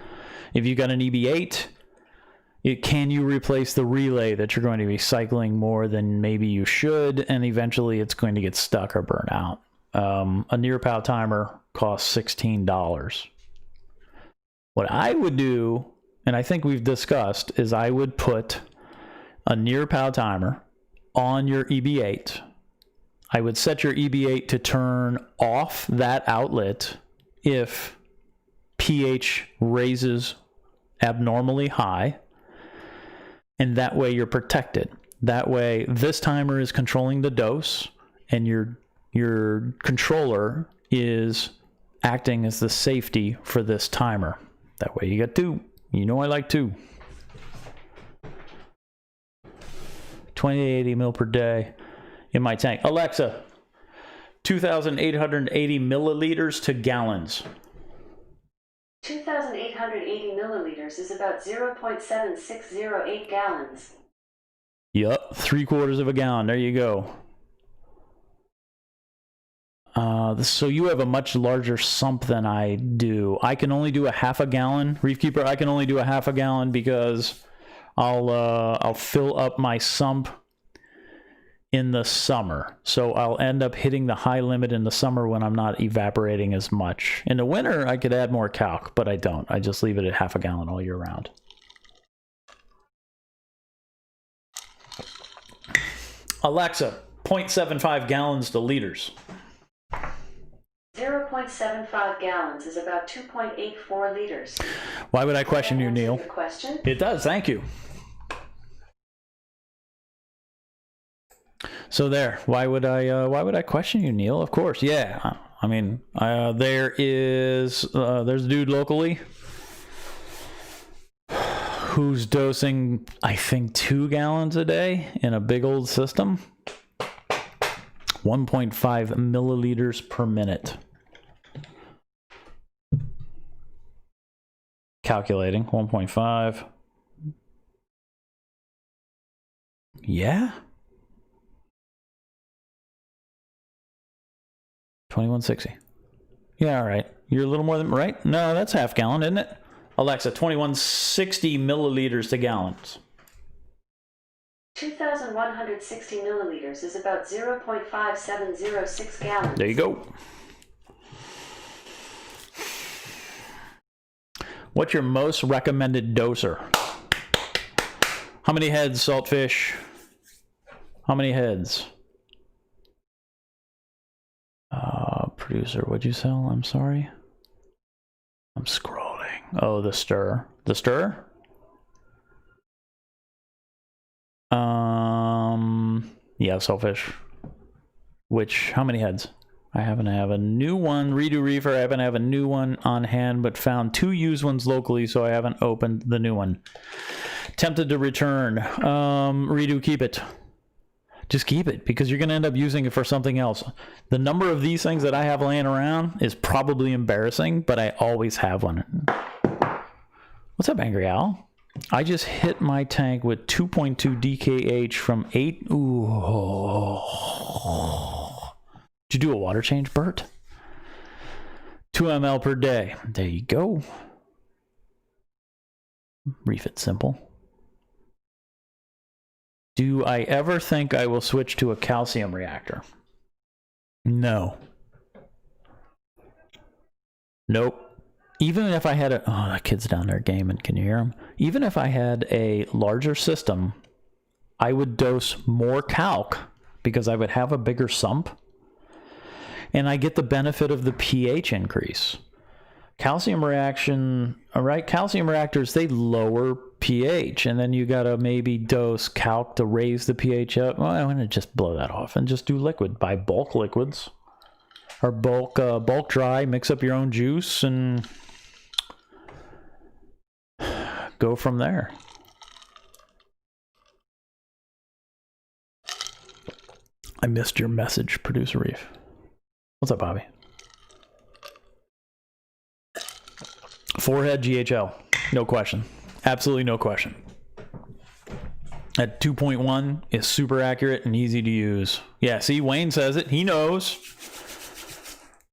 If you got an EB8, can you replace the relay that you're going to be cycling more than maybe you should, and eventually it's going to get stuck or burn out. A near pow timer costs $16. What I would do, and I think we've discussed, is I would put a near pow timer on your EB8. I would set your EB8 to turn off that outlet if pH raises abnormally high, and that way you're protected. That way this timer is controlling the dose, and your controller is acting as the safety for this timer. That way you get 2. You know I like 2. 2080 mil per day in my tank. Alexa, 2,880 milliliters to gallons. 2,880 milliliters is about 0.7608 gallons. Yup, 3/4 of a gallon. There you go. So you have a much larger sump than I do. I can only do a half a gallon. Reef Keeper, I can only do a half a gallon because I'll fill up my sump in the summer. So I'll end up hitting the high limit in the summer when I'm not evaporating as much. In the winter, I could add more calc, but I don't. I just leave it at half a gallon all year round. Alexa, 0.75 gallons to liters. 0.75 gallons is about 2.84 liters. Why would I question you, Neil? Your question? It does, thank you. So there, why would I question you, Neil? Of course, yeah. I mean, there's a dude locally who's dosing, I think, 2 gallons a day in a big old system. 1.5 milliliters per minute. Calculating 1.5. Yeah. 2160. Yeah, all right. You're a little more than right. No, that's half gallon, isn't it? Alexa, 2160 milliliters to gallons. 2,160 milliliters is about 0.5706 gallons. There you go. What's your most recommended doser? How many heads, Saltfish? How many heads? Producer, what'd you sell? I'm sorry. I'm scrolling. Oh, the stir. The stir? Yeah, Saltfish. Which, how many heads? I happen to have a new one, Redo Reefer. I happen to have a new one on hand, but found 2 used ones locally, so I haven't opened the new one. Tempted to return. Redo, keep it. Just keep it, because you're going to end up using it for something else. The number of these things that I have laying around is probably embarrassing, but I always have one. What's up, Angry Owl? I just hit my tank with 2.2 DKH from 8. Ooh. Did you do a water change, Bert? 2 ml per day. There you go. Reef it simple. Do I ever think I will switch to a calcium reactor? No. Nope. Even if I had a... Oh, that kid's down there gaming. Can you hear him? Even if I had a larger system, I would dose more calc because I would have a bigger sump. And I get the benefit of the pH increase. Calcium reaction... All right, calcium reactors, they lower pH. And then you got to maybe dose calc to raise the pH up. Well, I'm going to just blow that off and just do liquid. Buy bulk liquids. Or bulk dry. Mix up your own juice and... go from there. I missed your message, Producer Reef. What's up, Bobby? Forehead GHL. No question. Absolutely no question. At 2.1 is super accurate and easy to use. Yeah, see, Wayne says it. He knows.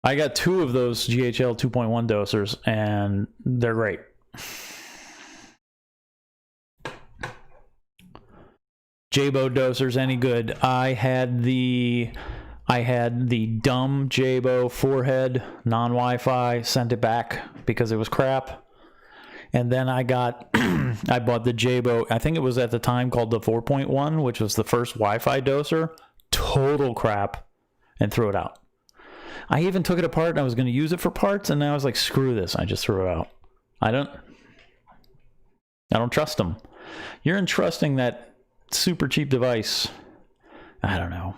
I got 2 of those GHL 2.1 dosers, and they're great. Jabo dosers any good? I had the dumb Jabo forehead non-Wi-Fi, sent it back because it was crap. And then I bought the Jabo, I think it was at the time called the 4.1, which was the first Wi-Fi doser. Total crap, and threw it out. I even took it apart and I was going to use it for parts, and then I was like, screw this. I just threw it out. I don't trust them. You're entrusting that super cheap device. I don't know.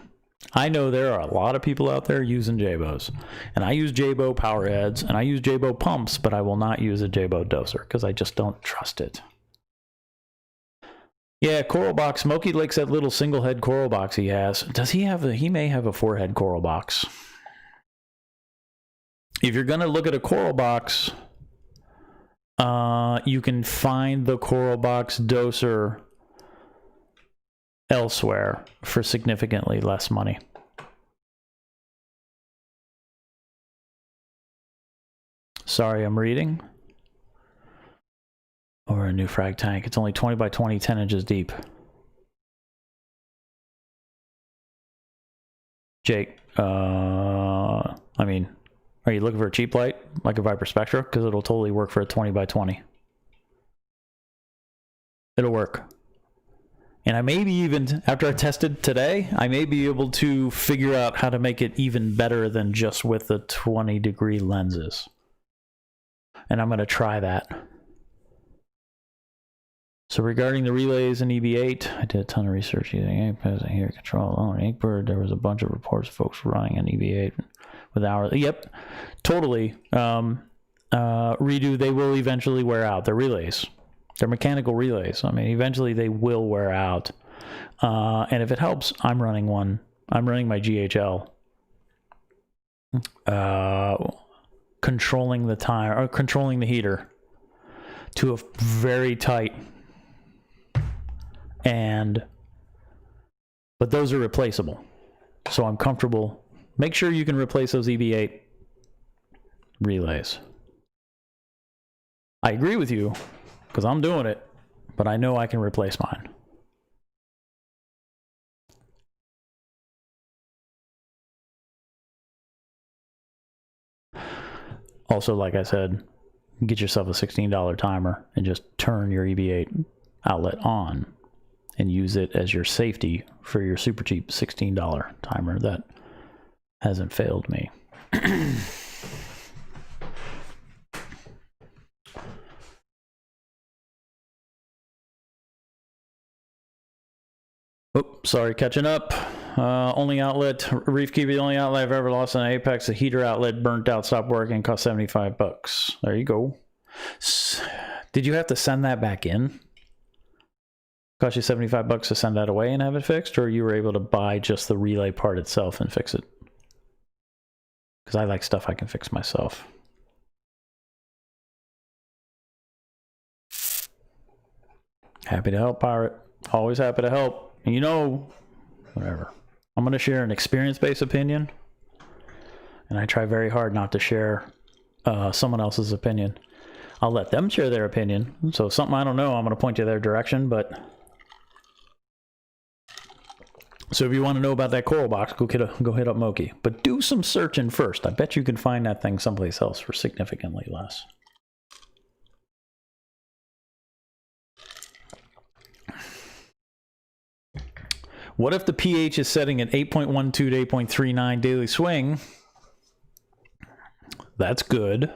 I know there are a lot of people out there using Jabos, and I use Jabo power heads and I use Jabo pumps, but I will not use a Jabo doser because I just don't trust it. Yeah, coral box. Smokey likes that little single head coral box he has. Does he have he may have a 4-head coral box. If you're going to look at a coral box, you can find the coral box doser elsewhere for significantly less money. Sorry, I'm reading. Or a new frag tank. It's only 20 by 20, 10 inches deep. Jake, I mean, are you looking for a cheap light like a Viper Spectra? Because it'll totally work for a 20 by 20. It'll work. And I maybe even, after I tested today, I may be able to figure out how to make it even better than just with the 20-degree lenses. And I'm going to try that. So regarding the relays in EB8, I did a ton of research using APES and here control alone. Inkbird, there was a bunch of reports of folks running an EB8 with hours. Yep, totally. Redo, they will eventually wear out. They're relays. They're mechanical relays. I mean, eventually they will wear out. And if it helps, I'm running one. I'm running my GHL. Controlling the time, or controlling the heater to a very tight. But those are replaceable. So I'm comfortable. Make sure you can replace those EB8 relays. I agree with you, because I'm doing it, but I know I can replace mine. Also, like I said, get yourself a $16 timer and just turn your EB8 outlet on and use it as your safety for your super cheap $16 timer that hasn't failed me. Oops, sorry, catching up. Only outlet, Reef Key, the only outlet I've ever lost on Apex. The heater outlet burnt out, stopped working, cost $75. There you go. Did you have to send that back in? Cost you $75 to send that away and have it fixed, or you were able to buy just the relay part itself and fix it? Because I like stuff I can fix myself. Happy to help, Pirate. Always happy to help. You know, whatever. I'm going to share an experience-based opinion, and I try very hard not to share someone else's opinion. I'll let them share their opinion. So if something I don't know, I'm going to point you their direction, but... So if you want to know about that coral box, go hit up Moki. But do some searching first. I bet you can find that thing someplace else for significantly less. What if the pH is setting at 8.12 to 8.39 daily swing? That's good.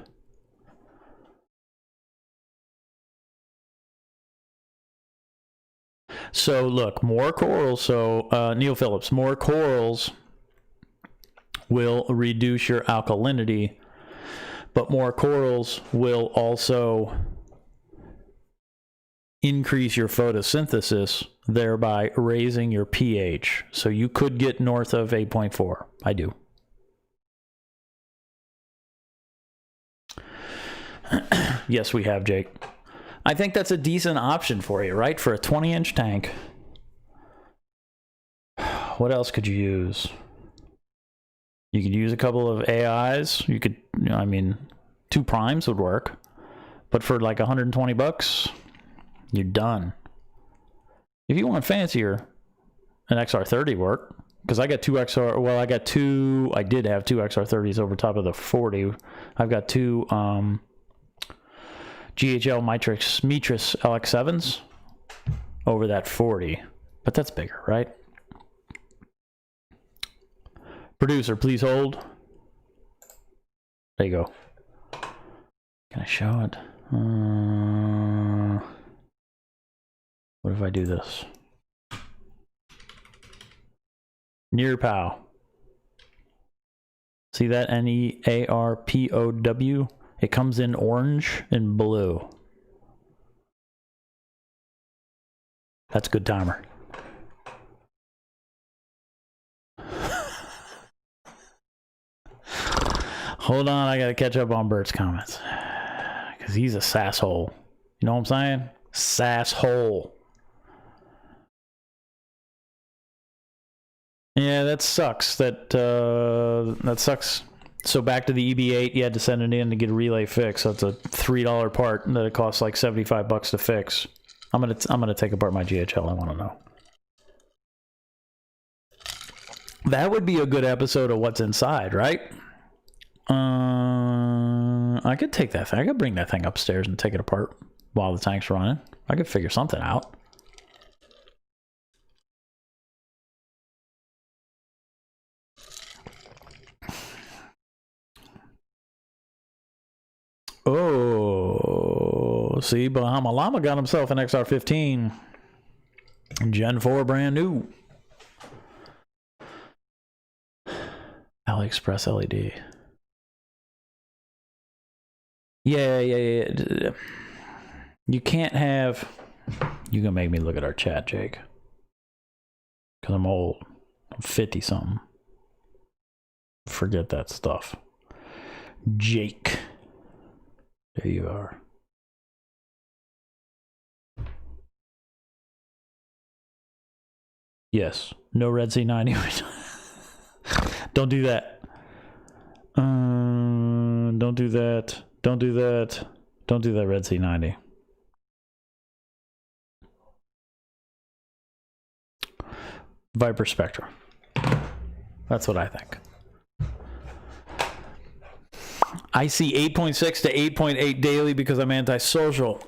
So look, more corals. So Neil Phillips, more corals will reduce your alkalinity, but more corals will also increase your photosynthesis, thereby raising your pH. So you could get north of 8.4. I do. Yes, we have, Jake. I think that's a decent option for you, right? For a 20-inch tank. What else could you use? You could use a couple of AIs. You could, I mean, 2 primes would work. But for like $120, you're done. If you want fancier, an XR30 work. Because I got 2 XR, well, I did have 2 XR30s over top of the 40. I've got 2, GHL Mitris LX7s over that 40, but that's bigger, right? Producer, please hold. There you go. Can I show it? What if I do this? Near POW. See that? NEARPOW? It comes in orange and blue. That's a good timer. Hold on, I gotta catch up on Bert's comments. Because he's a sasshole. You know what I'm saying? Sasshole. Yeah, that sucks. That sucks. So back to the EB8, you had to send it in to get a relay fixed. So it's a $3 part that it costs like $75 to fix. I'm gonna take apart my GHL. I want to know. That would be a good episode of What's Inside, right? I could take that thing. I could bring that thing upstairs and take it apart while the tank's running. I could figure something out. Oh, see, Bahama Llama got himself an XR15. Gen 4 brand new. AliExpress LED. Yeah. You can't have... You gonna make me look at our chat, Jake. Because I'm old. I'm 50-something. Forget that stuff. Jake. There you are. Yes. No Red C90. Don't do that. Don't do that. Don't do that. Don't do that, Red C90. Viper Spectra. That's what I think. I see 8.6 to 8.8 daily because I'm antisocial.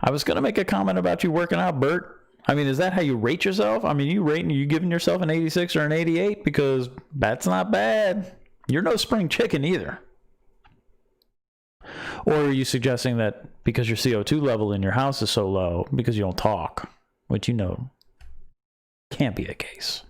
I was going to make a comment about you working out, Bert. I mean, is that how you rate yourself? I mean, you giving yourself an 86 or an 88? Because that's not bad. You're no spring chicken either. Or are you suggesting that because your CO2 level in your house is so low because you don't talk, which you know can't be the case?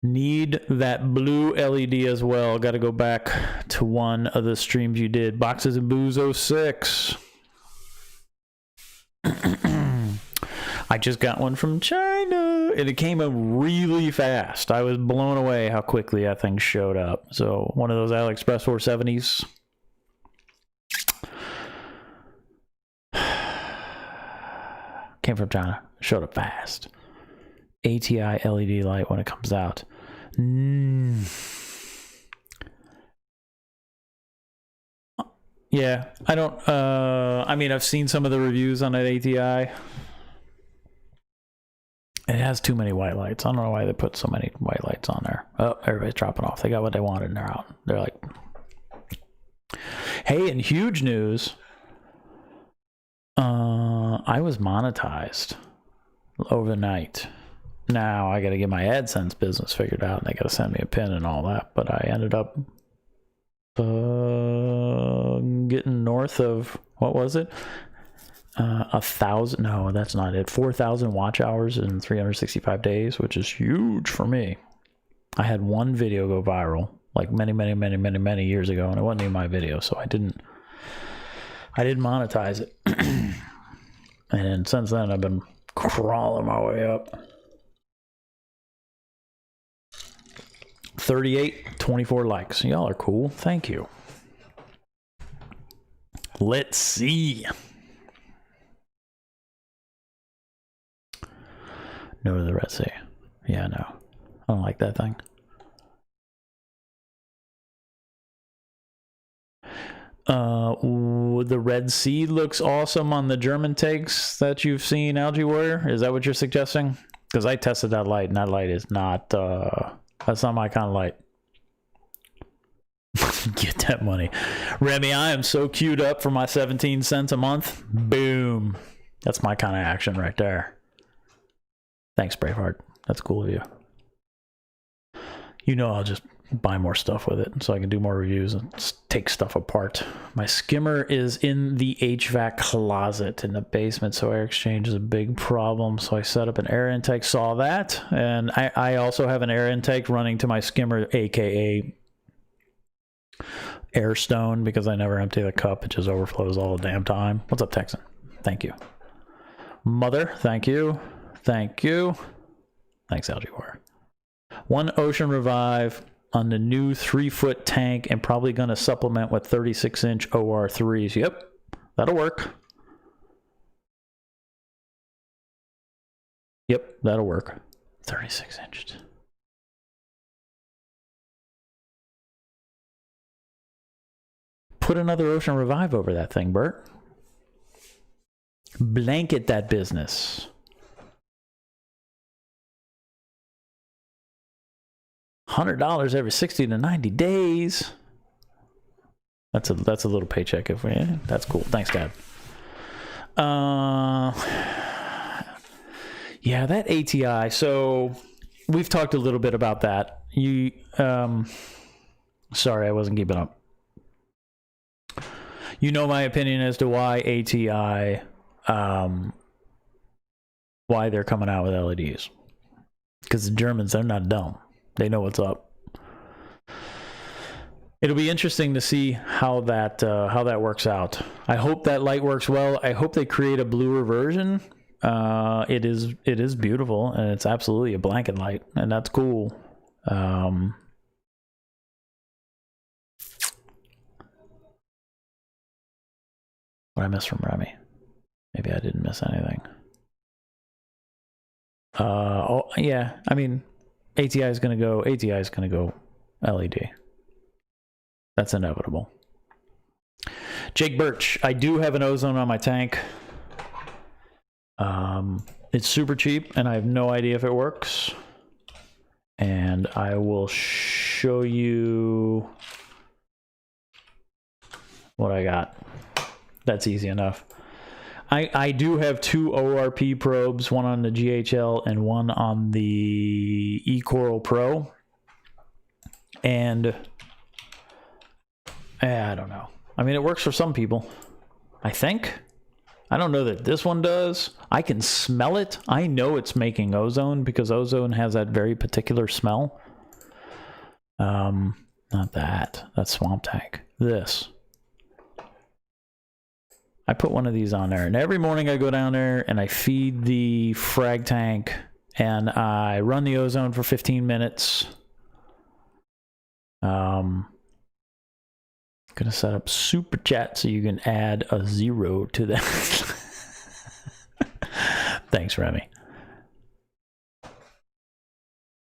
Need that blue LED as well. Got to go back to one of the streams you did. Boxes and Booze 06. I just got one from China, and it came up really fast. I was blown away how quickly that thing showed up. So one of those AliExpress 470s. Came from China. Showed up fast. ATI LED light when it comes out. Yeah, I don't, I mean, I've seen some of the reviews on that ATI. It has too many white lights. I don't know why they put so many white lights on there. Oh, everybody's dropping off. They got what they wanted and they're out. They're like, hey, in huge news, I was monetized overnight. Now I got to get my AdSense business figured out, and they got to send me a pin and all that. But I ended up getting north of, what was it? 1,000. No, that's not it. 4,000 watch hours in 365 days, which is huge for me. I had one video go viral like many years ago, and it wasn't even my video, so I didn't monetize it. And since then, I've been crawling my way up. 38, 24 likes. Y'all are cool. Thank you. Let's see. No to the Red Sea. Yeah, no. I don't like that thing. The Red Sea looks awesome on the German takes that you've seen, Algae Warrior. Is that what you're suggesting? Because I tested that light, and that light is not, that's not my kind of light. Get that money. Remy, I am so queued up for my 17 cents a month. Boom. That's my kind of action right there. Thanks, Braveheart. That's cool of you. You know I'll just buy more stuff with it so I can do more reviews and take stuff apart. My skimmer is in the HVAC closet in the basement, so air exchange is a big problem. So I set up an air intake, saw that, and I also have an air intake running to my skimmer, aka Airstone, because I never empty the cup. It just overflows all the damn time. What's up, Texan? Thank you. Mother, thank you. Thank you. Thanks, Algae War. One Ocean Revive on the new 3-foot tank, and probably going to supplement with 36-inch OR3s. Yep, that'll work. Yep, that'll work. 36 inches. Put another Ocean Revive over that thing, Bert. Blanket that business. $100 every 60 to 90 days. That's a little paycheck if we. Yeah, that's cool. Thanks, Dad. Yeah, that ATI. So we've talked a little bit about that. Sorry, I wasn't keeping up. You know my opinion as to why ATI, why they're coming out with LEDs. Because the Germans, they're not dumb. They know what's up. It'll be interesting to see how that works out. I hope that light works well. I hope they create a bluer version. It is beautiful, and it's absolutely a blanket light, and that's cool. What I missed from Remy? Maybe I didn't miss anything. Oh yeah, I mean, ATI is gonna go LED. That's inevitable. Jake Birch, I do have an ozone on my tank. It's super cheap, and I have no idea if it works. And I will show you what I got. That's easy enough. I do have 2 ORP probes, one on the GHL and one on the eCoral Pro. And I don't know. I mean, it works for some people, I think. I don't know that this one does. I can smell it. I know it's making ozone because ozone has that very particular smell. Not that. That's Swamp Tank. This. I put one of these on there, and every morning I go down there and I feed the frag tank and I run the ozone for 15 minutes. Gonna set up super chat so you can add a 0 to that. Thanks, Remy.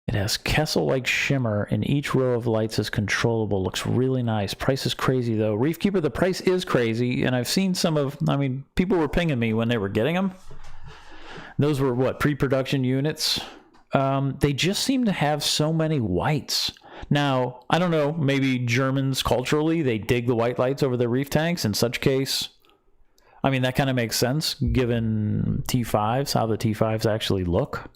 It has Kessel-like shimmer, and each row of lights is controllable. Looks really nice. Price is crazy, though. Reefkeeper, the price is crazy, and I've seen some of, I mean, people were pinging me when they were getting them. Those were, what, pre-production units? They just seem to have so many whites. Now, I don't know, maybe Germans culturally, they dig the white lights over their reef tanks. In such case, I mean, that kind of makes sense, given T5s, how the T5s actually look.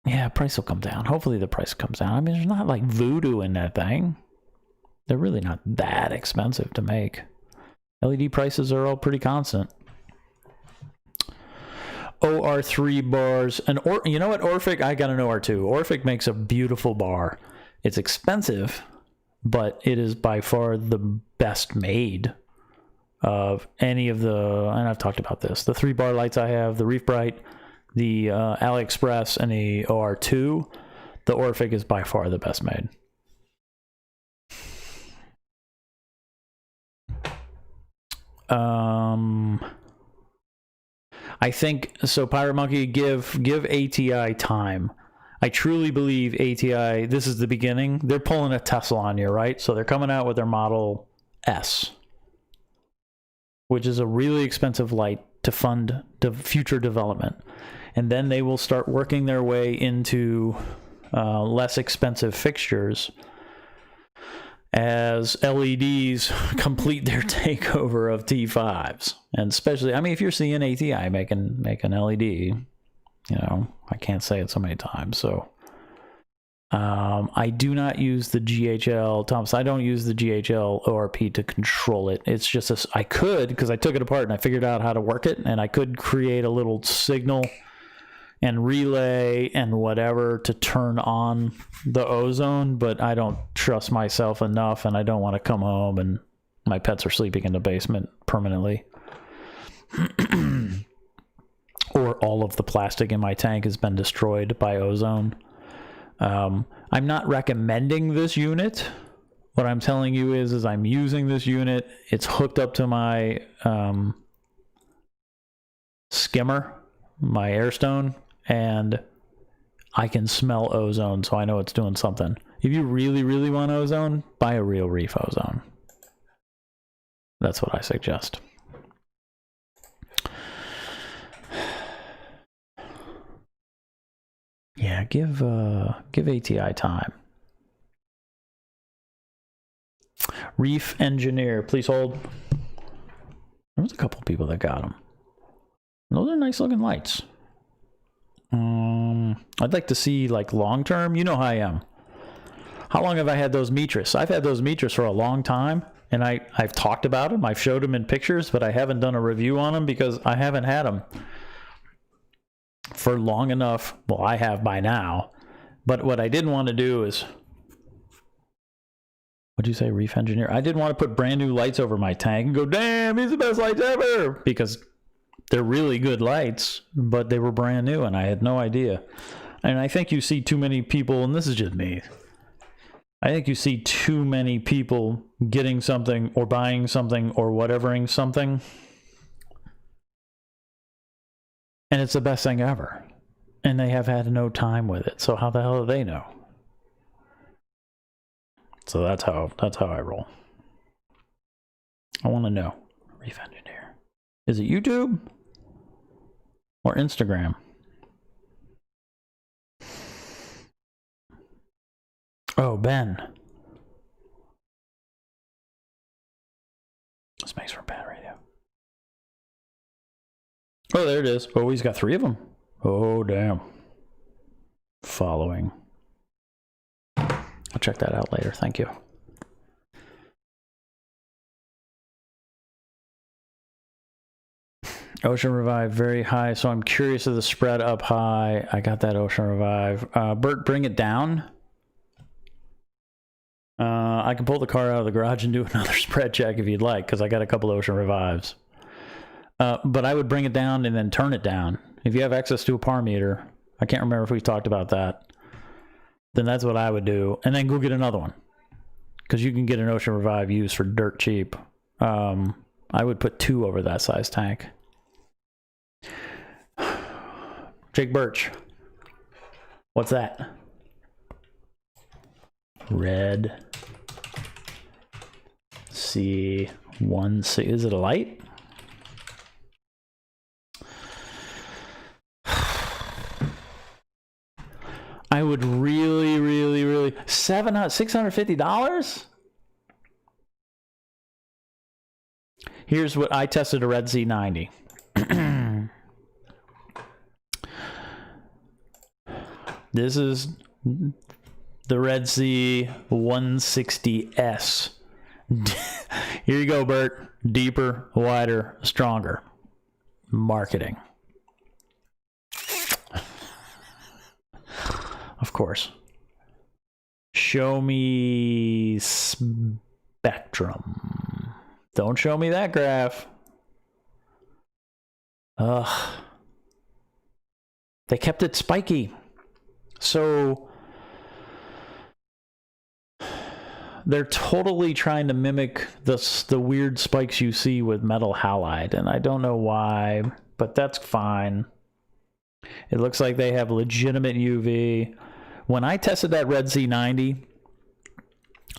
Yeah, price will come down. Hopefully the price comes down. I mean, there's not like voodoo in that thing. They're really not that expensive to make. LED prices are all pretty constant. OR3 bars. And you know what, Orphic? I got an OR2. Orphic makes a beautiful bar. It's expensive, but it is by far the best made of any of the, and I've talked about this, the 3 bar lights I have, the Reef Bright, the AliExpress, and the OR2. The Orphic is by far the best made. I think so. Pirate Monkey, give ATI time. I truly believe ATI, this is the beginning. They're pulling a Tesla on you, right? So they're coming out with their Model S, which is a really expensive light to fund the future development. And then they will start working their way into less expensive fixtures as LEDs complete their takeover of T5s. And especially, I mean, if you're seeing ATI make an LED, you know, I can't say it so many times. So I do not use the GHL, Thomas, I don't use the GHL ORP to control it. It's just, I could, because I took it apart and I figured out how to work it, and I could create a little signal and relay and whatever to turn on the ozone, but I don't trust myself enough, and I don't want to come home and my pets are sleeping in the basement permanently. Or all of the plastic in my tank has been destroyed by ozone. I'm not recommending this unit. What I'm telling you is I'm using this unit. It's hooked up to my skimmer, my Airstone, and I can smell ozone, so I know it's doing something. If you really, really want ozone, buy a real reef ozone. That's what I suggest. Yeah, give ATI time. Reef engineer, please hold. There was a couple people that got them. Those are nice looking lights. I'd like to see like long term. You know how I am. How long have I had those Mitras? I've had those Mitras for a long time, and I've talked about them. I've showed them in pictures, but I haven't done a review on them because I haven't had them for long enough. Well, I have by now, but what I didn't want to do is, what'd you say, reef engineer? I didn't want to put brand new lights over my tank and go, damn, these are the best lights ever, because they're really good lights, but they were brand new and I had no idea. And I think you see too many people, and this is just me, I think you see too many people getting something or buying something or whatevering something, and it's the best thing ever, and they have had no time with it. So how the hell do they know? So that's how I roll. I want to know. Reef engineer. Is it YouTube or Instagram? Oh, Ben. This makes for bad radio. Oh, there it is. Oh, he's got 3 of them. Oh, damn. Following. I'll check that out later. Thank you. Ocean Revive, very high. So I'm curious of the spread up high. I got that Ocean Revive. Bert, bring it down. I can pull the car out of the garage and do another spread check if you'd like, because I got a couple Ocean Revives. But I would bring it down and then turn it down. If you have access to a par meter, I can't remember if we talked about that, then that's what I would do. And then go get another one, because you can get an Ocean Revive used for dirt cheap. I would put 2 over that size tank. Jake Birch. What's that? Red C1. Is it a light? I would really $650? Here's what I tested: a Red Sea 90. This is the Red Sea 160S. Here you go, Bert. Deeper, wider, stronger. Marketing. Of course. Show me spectrum. Don't show me that graph. Ugh. They kept it spiky. So they're totally trying to mimic the weird spikes you see with metal halide, and I don't know why, but that's fine. It looks like they have legitimate UV. When I tested that Red Sea 90,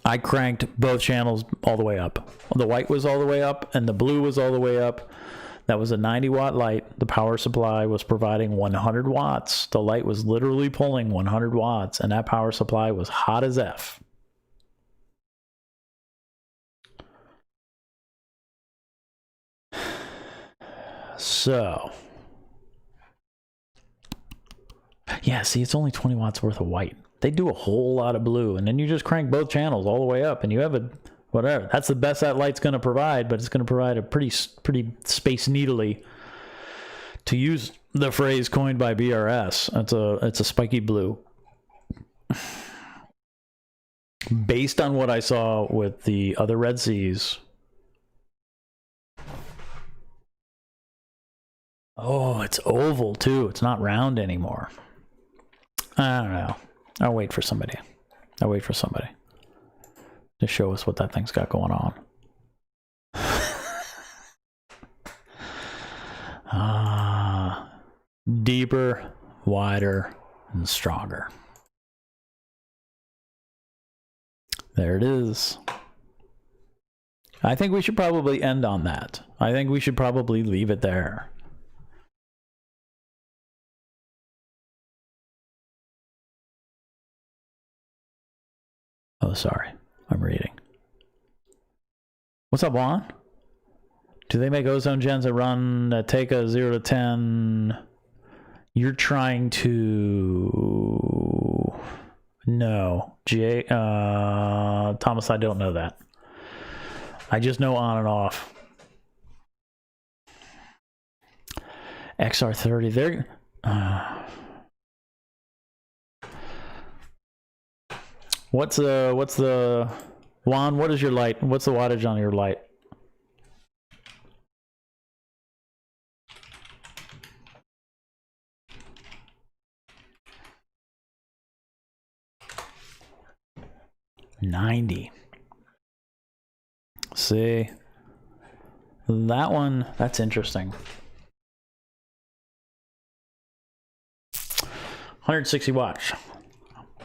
I cranked both channels all the way up. The white was all the way up, and the blue was all the way up. That was a 90-watt light. The power supply was providing 100 watts. The light was literally pulling 100 watts, and that power supply was hot as F. So, yeah, see, it's only 20 watts worth of white. They do a whole lot of blue, and then you just crank both channels all the way up, and you have a whatever. That's the best that light's going to provide, but it's going to provide a pretty space needly, to use the phrase coined by BRS. It's a spiky blue. Based on what I saw with the other Red Seas. Oh, it's oval too. It's not round anymore. I don't know. I'll wait for somebody. To show us what that thing's got going on. Deeper, wider, and stronger. There it is. I think we should probably end on that. I think we should probably leave it there. Oh, sorry. I'm reading. What's up, Juan? Do they make ozone gens that run that take a 0 to 10? You're trying to... No. Thomas, I don't know that. I just know on and off. XR30, they're... What's the Juan, what is your light? What's the wattage on your light? $90. See, that one, that's interesting. 160 watts.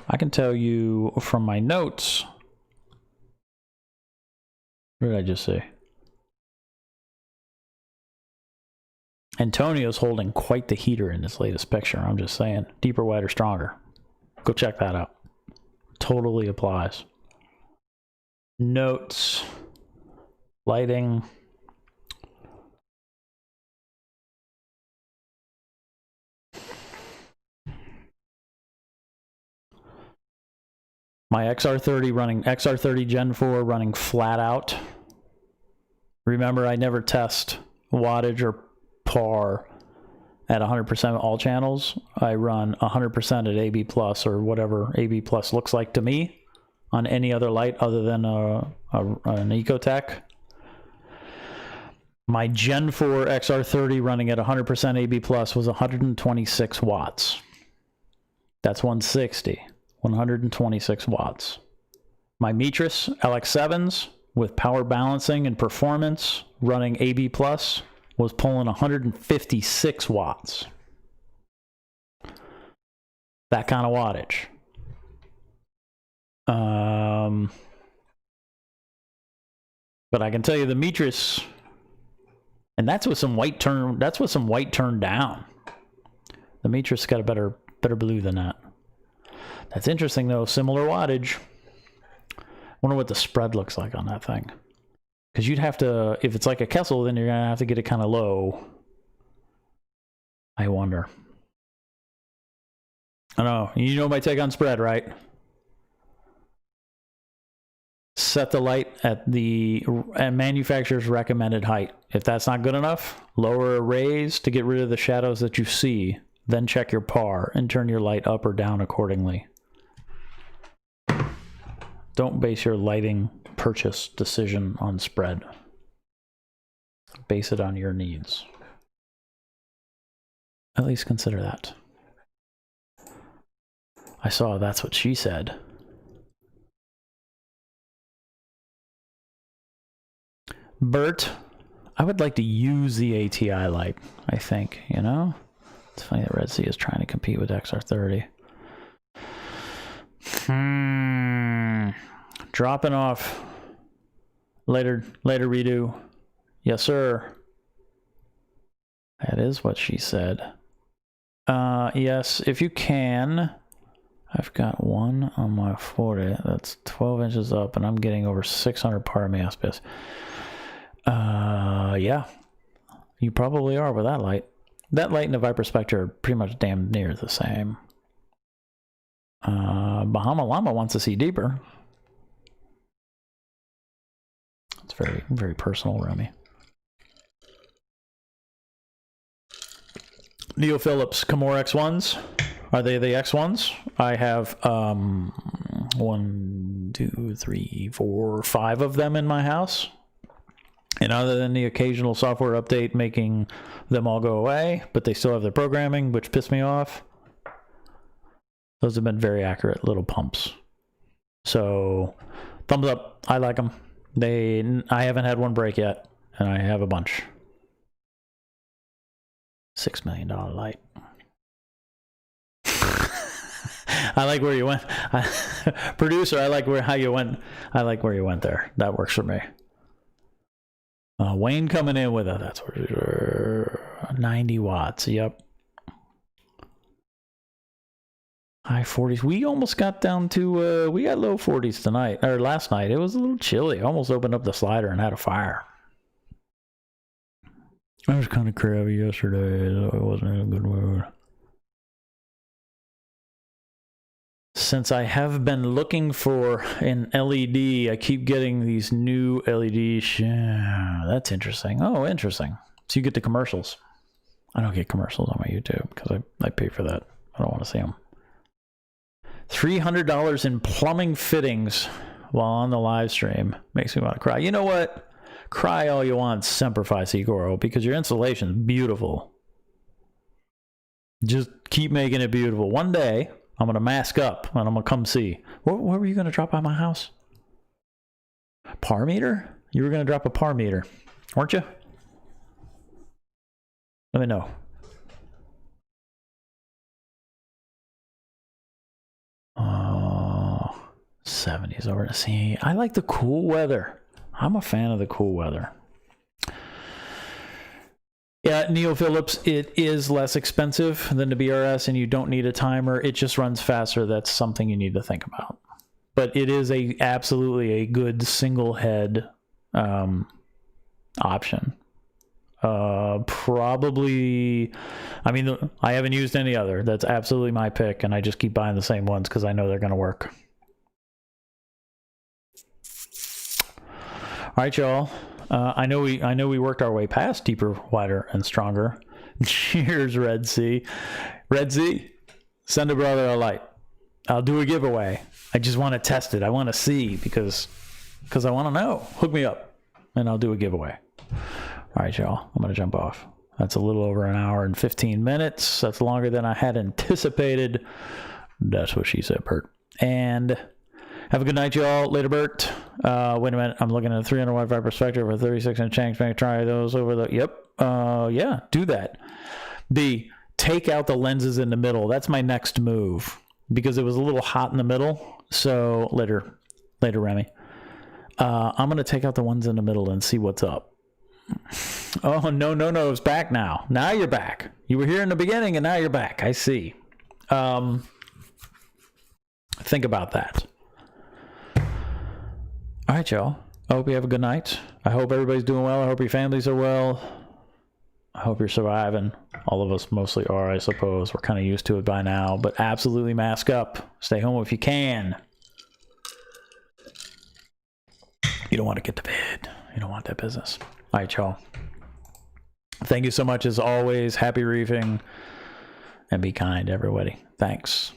I can tell you from my notes What did I just say? Antonio's holding quite the heater in this latest picture. I'm just saying. Deeper, wider, stronger. Go check that out. Totally applies. Notes. Lighting. My XR30 running XR30 Gen 4 running flat out. Remember, I never test wattage or par at 100% all channels. I run 100% at AB plus or whatever AB plus looks like to me on any other light other than an Ecotech. My Gen 4 XR30 running at 100% AB plus was 126 watts. That's 160. 126 watts. My Mitris LX7s with power balancing and performance running AB plus was pulling 156 watts. That kind of wattage. But I can tell you the Mitris, and that's with some white turn. That's with some white turned down. The Mitris got a better blue than that. That's interesting though. Similar wattage. Wonder what the spread looks like on that thing. Because you'd have to, if it's like a Kessel, then you're gonna have to get it kind of low. I wonder. I don't know. You know my take on spread, right? Set the light at the manufacturer's recommended height. If that's not good enough, lower a raise to get rid of the shadows that you see. Then check your par and turn your light up or down accordingly. Don't base your lighting purchase decision on spread. Base it on your needs. At least consider that. I saw that's what she said. Bert, I would like to use the ATI light, I think, you know? It's funny that Red Sea is trying to compete with XR30. Dropping off. Later redo. Yes, sir. That is what she said. Yes, if you can. I've got one on my 40. That's 12 inches up, and I'm getting over 600 paramiaspis. Yeah. You probably are with that light. That light and the Viper Spectre are pretty much damn near the same. Bahama Llama wants to see deeper. It's very, very personal, Remy. Neo Phillips Camor X1s. Are they the X1s? I have 1, 2, 3, 4, 5 of them in my house. And other than the occasional software update making them all go away, but they still have their programming, which pissed me off. Those have been very accurate little pumps. So, thumbs up. I like them. I haven't had one break yet, and I have a bunch. $6 million light. I like where you went. Producer, I like how you went. I like where you went there. That works for me. Wayne coming in with that's 90 watts. Yep. High 40s. We almost got down to, we got low 40s tonight, or last night. It was a little chilly. I almost opened up the slider and had a fire. I was kind of crabby yesterday, so I wasn't in a good mood. Since I have been looking for an LED, I keep getting these new LEDs. Yeah, that's interesting. Oh, interesting. So you get the commercials. I don't get commercials on my YouTube because I pay for that. I don't want to see them. $300 in plumbing fittings while on the live stream makes me want to cry. You know what? Cry all you want, Semper Fi Sigoro, because your installation is beautiful. Just keep making it beautiful. One day, I'm going to mask up and I'm going to come see. What were you going to drop by my house? Par meter? You were going to drop a par meter, weren't you? Let me know. Oh, 70s over to see. I like the cool weather. I'm a fan of the cool weather. Yeah, Neo Phillips, it is less expensive than the BRS, and you don't need a timer. It just runs faster. That's something you need to think about. But it is absolutely a good single head option. Probably, I mean, I haven't used any other. That's absolutely my pick, and I just keep buying the same ones because I know they're going to work. All right, y'all. I know we worked our way past deeper, wider, and stronger. Cheers, Red Sea. Red Sea, send a brother a light. I'll do a giveaway. I just want to test it. I want to see because I want to know. Hook me up, and I'll do a giveaway. All right, y'all. I'm going to jump off. That's a little over an hour and 15 minutes. That's longer than I had anticipated. That's what she said, Bert. And have a good night, y'all. Later, Bert. Wait a minute. I'm looking at a 300 Wi-Fi perspective with 36-inch tanks. Maybe try those over the... Yep. Yeah, do that. B, take out the lenses in the middle. That's my next move because it was a little hot in the middle. So later, Remy. I'm going to take out the ones in the middle and see what's up. Oh, no. It's back now. Now you're back. You were here in the beginning and now you're back. I see. Think about that. All right, y'all. I hope you have a good night. I hope everybody's doing well. I hope your families are well. I hope you're surviving. All of us mostly are, I suppose. We're kind of used to it by now, but absolutely mask up. Stay home if you can. You don't want to get to bed. You don't want that business. All right, y'all. Thank you so much as always. Happy reefing and be kind, everybody. Thanks.